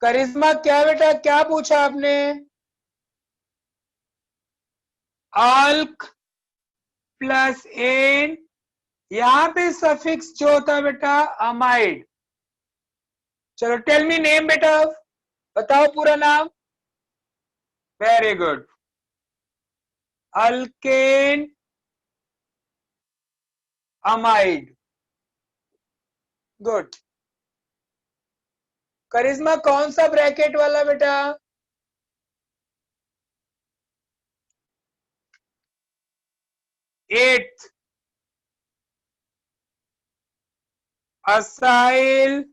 करिश्मा क्या बेटा, क्या पूछा आपने। अल्क प्लस एन, यहां पे सफिक्स जो होता है बेटा अमाइड। चलो टेल मी नेम बेटा, बताओ पूरा नाम। Very good, alkane amide, good. Karishma कौन सा ब्रैकेट वाला बेटा, 8th। Acyl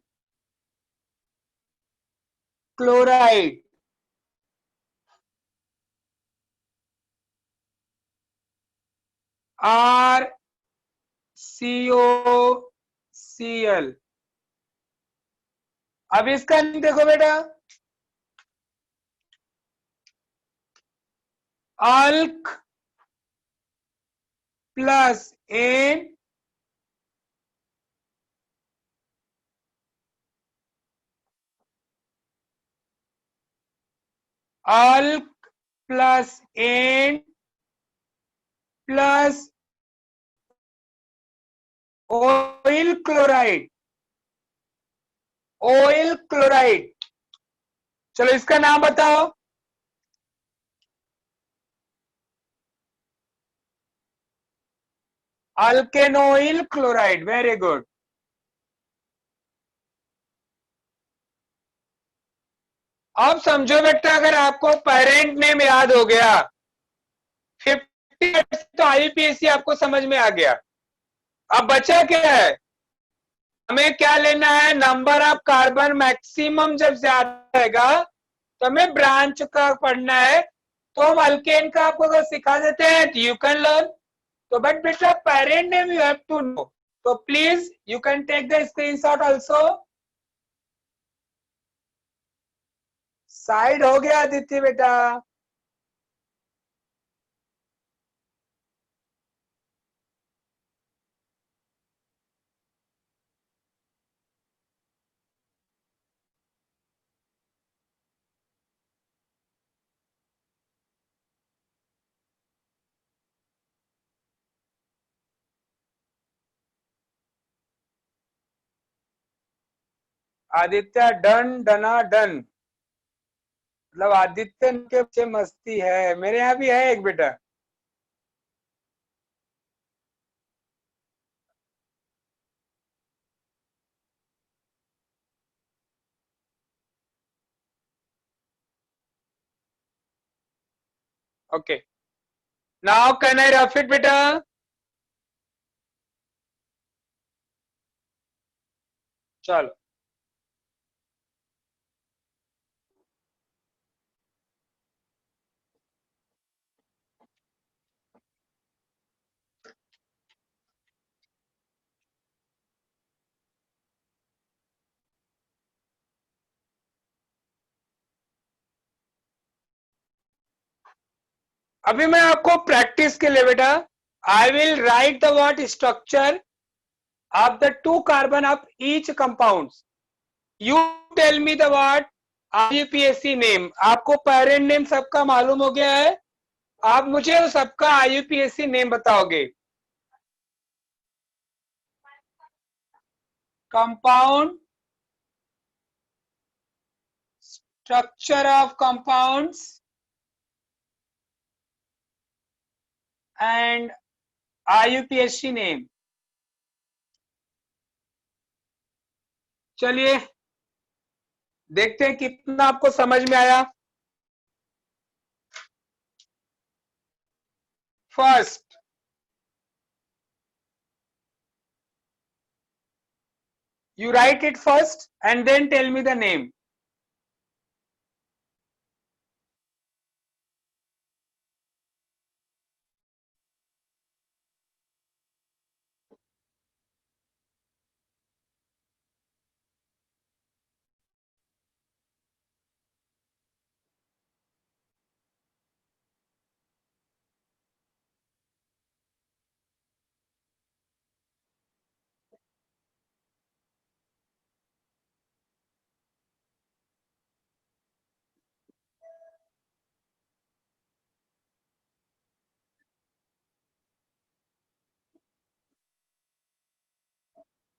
chloride, RCOCl। अब इसका देखो बेटा, alk plus an alk plus N plus oyl chloride, oyl chloride. चलो इसका नाम बताओ। Alkanoyl chloride, very good. अब समझो बेटा, अगर आपको पेरेंट नेम याद हो गया 50, तो आईयूपीएसी आपको समझ में आ गया। अब बचा क्या है? हमें क्या लेना है? नंबर ऑफ कार्बन मैक्सिमम जब ज्यादा रहेगा तो हमें ब्रांच का पढ़ना है। तो हम अल्केन का आपको अगर सिखा देते हैं तो यू कैन लर्न। तो बट बेटा parent name you have to know, तो please you can take the screenshot also. Side हो गया आदित्य बेटा। आदित्य डन, डना डन, मतलब आदित्य के पीछे मस्ती है। मेरे यहाँ भी है एक बेटा। Okay, now can I rub it बेटा? चलो अभी मैं आपको प्रैक्टिस के लिए बेटा, I will write the what structure of the 2 carbon of each compounds. You tell me the what IUPAC name. आपको पेरेंट नेम सबका मालूम हो गया है, आप मुझे सबका आईयूपीएसी नेम बताओगे। Compound, structure of compounds and IUPAC name. चलिए देखते हैं कितना आपको समझ में आया। First, you write it first and then tell me the name.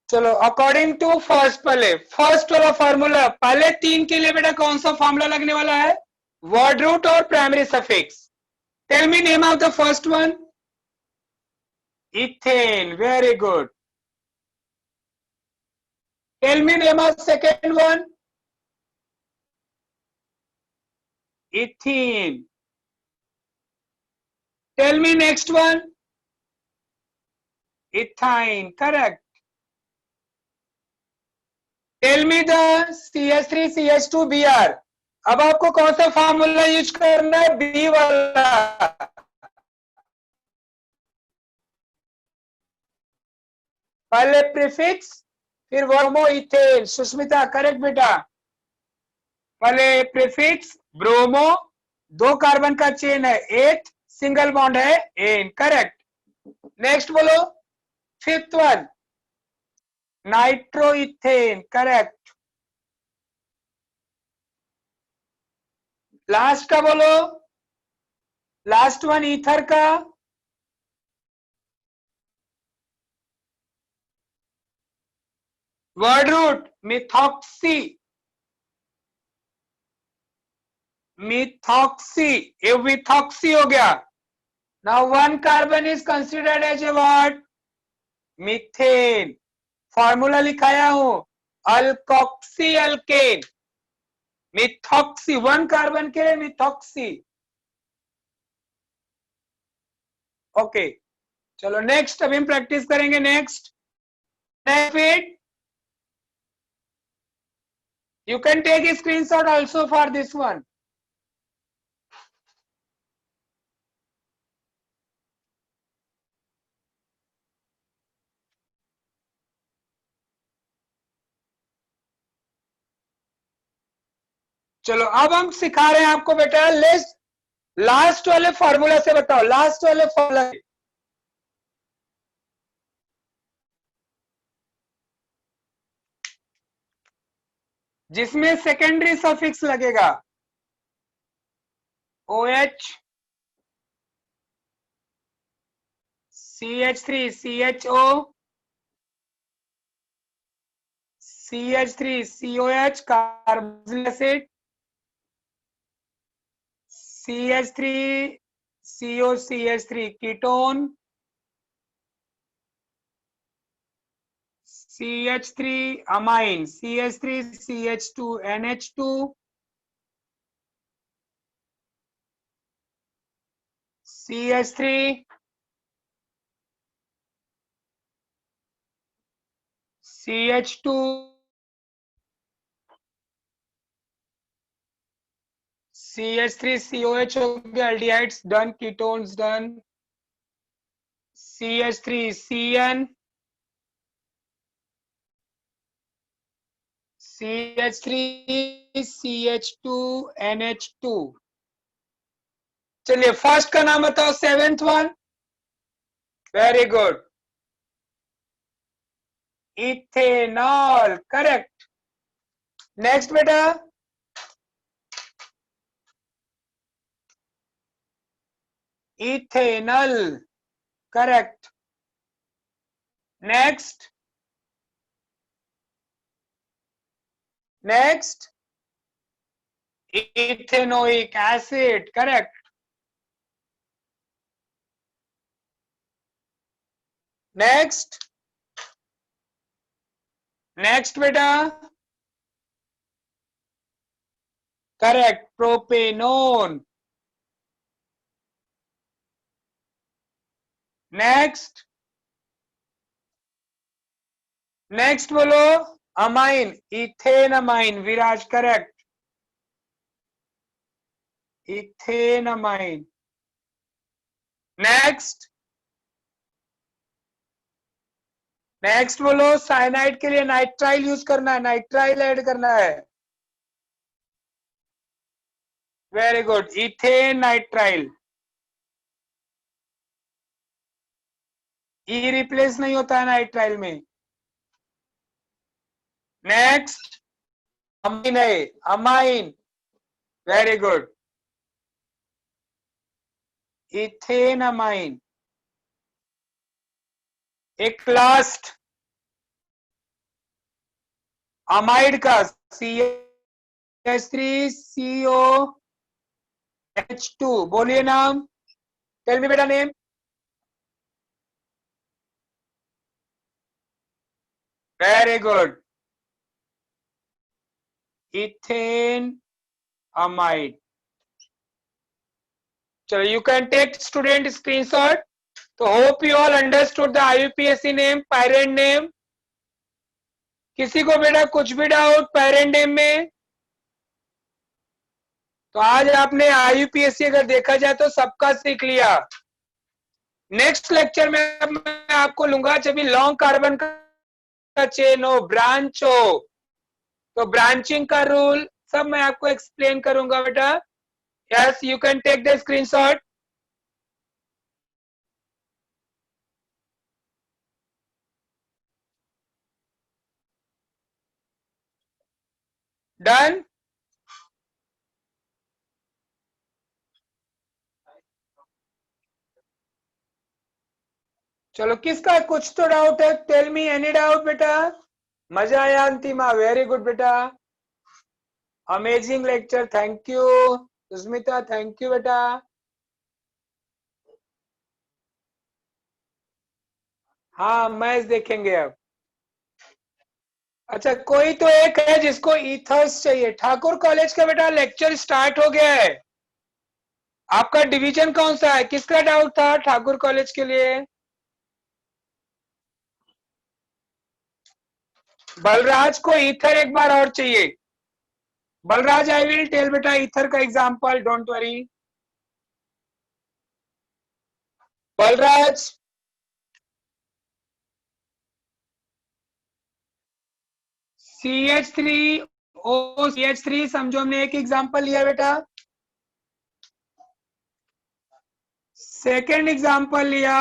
चलो अकॉर्डिंग टू फर्स्ट, पहले फर्स्ट वाला फॉर्मूला, पहले 3 के लिए बेटा कौन सा फॉर्मूला लगने वाला है? वर्ड रूट और primary suffix. Tell me name of the first one. Ethane, very good. Tell me name of second one. Ethene. Tell me next one. Ethyne, correct. Tell me the CH3CH2Br। अब आपको कौन सा formula use करना है? B वाला। पहले prefix फिर bromo ethane. Sushmita, correct बेटा। पहले प्रीफिक्स ब्रोमो, 2 कार्बन का चेन है, 8 सिंगल बॉन्ड है, एन, करेक्ट। नेक्स्ट बोलो, fifth one nitroethane, correct. Last का बोलो, लास्ट वन ईथर का। वर्ड रूट मिथॉक्सी, मिथॉक्सी, ये विथॉक्सी हो गया। Now one carbon is considered as a what? Methane. Formula लिखाया हूं, alkoxy alkane, methoxy, one carbon के लिए मिथॉक्सी। ओके चलो नेक्स्ट, अभी हम प्रैक्टिस करेंगे। Next you can take a screenshot also for this one. चलो अब हम सिखा रहे हैं आपको बेटा, लिस्ट लास्ट वाले फॉर्मूला से बताओ, लास्ट वाले फॉर्मूला जिसमें सेकेंडरी सफिक्स लगेगा, OH, CH3, CHO, CH3, COH, carboxylic acid, CH3, CO, CH3, ketone, CH3 amine, CH3, CH2, NH2, CH3, CH2, CH3, COH हो गया, aldehydes done, ketones done, CH3, CN, CH3, CH2, NH2। चलिए first का नाम बताओ, seventh one. Very good, ethanol, correct. Next बेटा, ethanal, correct. Next, next, ethanoic acid, correct. Next, next बेटा, correct, propanone. Next, next बोलो, amine, ethane amine, Viraj, correct, ethane amine. Next, next बोलो, cyanide के लिए नाइट्राइल यूज करना है, nitrile add करना है। Very good, ethane nitrile. E replace नहीं होता है नाइट्राइल में। नेक्स्ट, अमीन है, amine, very good, ethane amine. एक लास्ट, अमाइड का, CH3COH2, बोलिए नाम, टेल मी बेटा name. Very good, ethane amide. चलो you can take student screenshot. तो hope you all understood the IUPAC name, parent name. किसी को बेटा कुछ भी डाउट पायरेंट नेम में? तो आज आपने IUPAC अगर देखा जाए तो सबका सीख लिया। नेक्स्ट लेक्चर में मैं आपको लूंगा जब भी लॉन्ग कार्बन का चेन हो, ब्रांच हो, तो ब्रांचिंग का रूल सब मैं आपको एक्सप्लेन करूंगा बेटा। Yes, you can take the screenshot. Done. चलो किसका कुछ तो डाउट है? टेल मी एनी डाउट बेटा। मजा आया अंतिमा? वेरी गुड बेटा, amazing lecture, thank you. Susmita thank you बेटा। हाँ मैच देखेंगे अब। अच्छा कोई तो एक है जिसको ईथर्स चाहिए। ठाकुर कॉलेज का बेटा लेक्चर स्टार्ट हो गया है। आपका डिवीजन कौन सा है? किसका डाउट था ठाकुर कॉलेज के लिए? बलराज को ईथर एक बार और चाहिए। बलराज आई विल टेल बेटा ईथर का example, don't worry. Balraj CH3O CH3 समझो, हमने एक एग्जांपल लिया बेटा। सेकेंड एग्जांपल लिया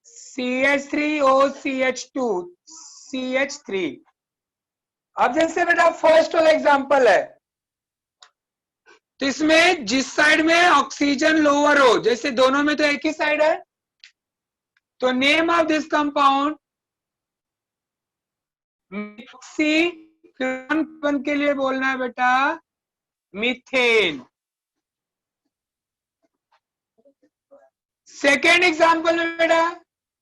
CH3O CH2 CH3। अब जैसे बेटा फर्स्ट वाला एग्जांपल है, तो इसमें जिस साइड में ऑक्सीजन लोअर हो, जैसे दोनों में तो एक ही साइड है, तो name of this compound methoxy, के लिए बोलना है बेटा मीथेन। सेकेंड एग्जांपल में बेटा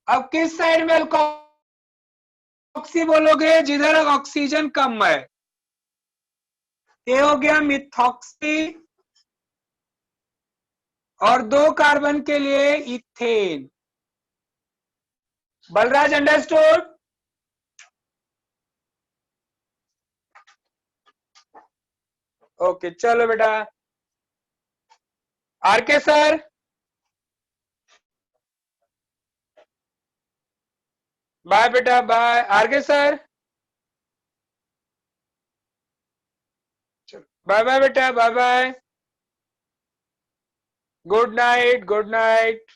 अब किस साइड में अल्कोक्सी बोलोगे? जिधर ऑक्सीजन कम है। ये हो गया मिथॉक्सी, और 2 कार्बन के लिए इथेन। बलराज अंडरस्टूड? ओके चलो बेटा। आरके सर, बाय बेटा bye. RK sir bye bye बेटा, bye bye, good night good night.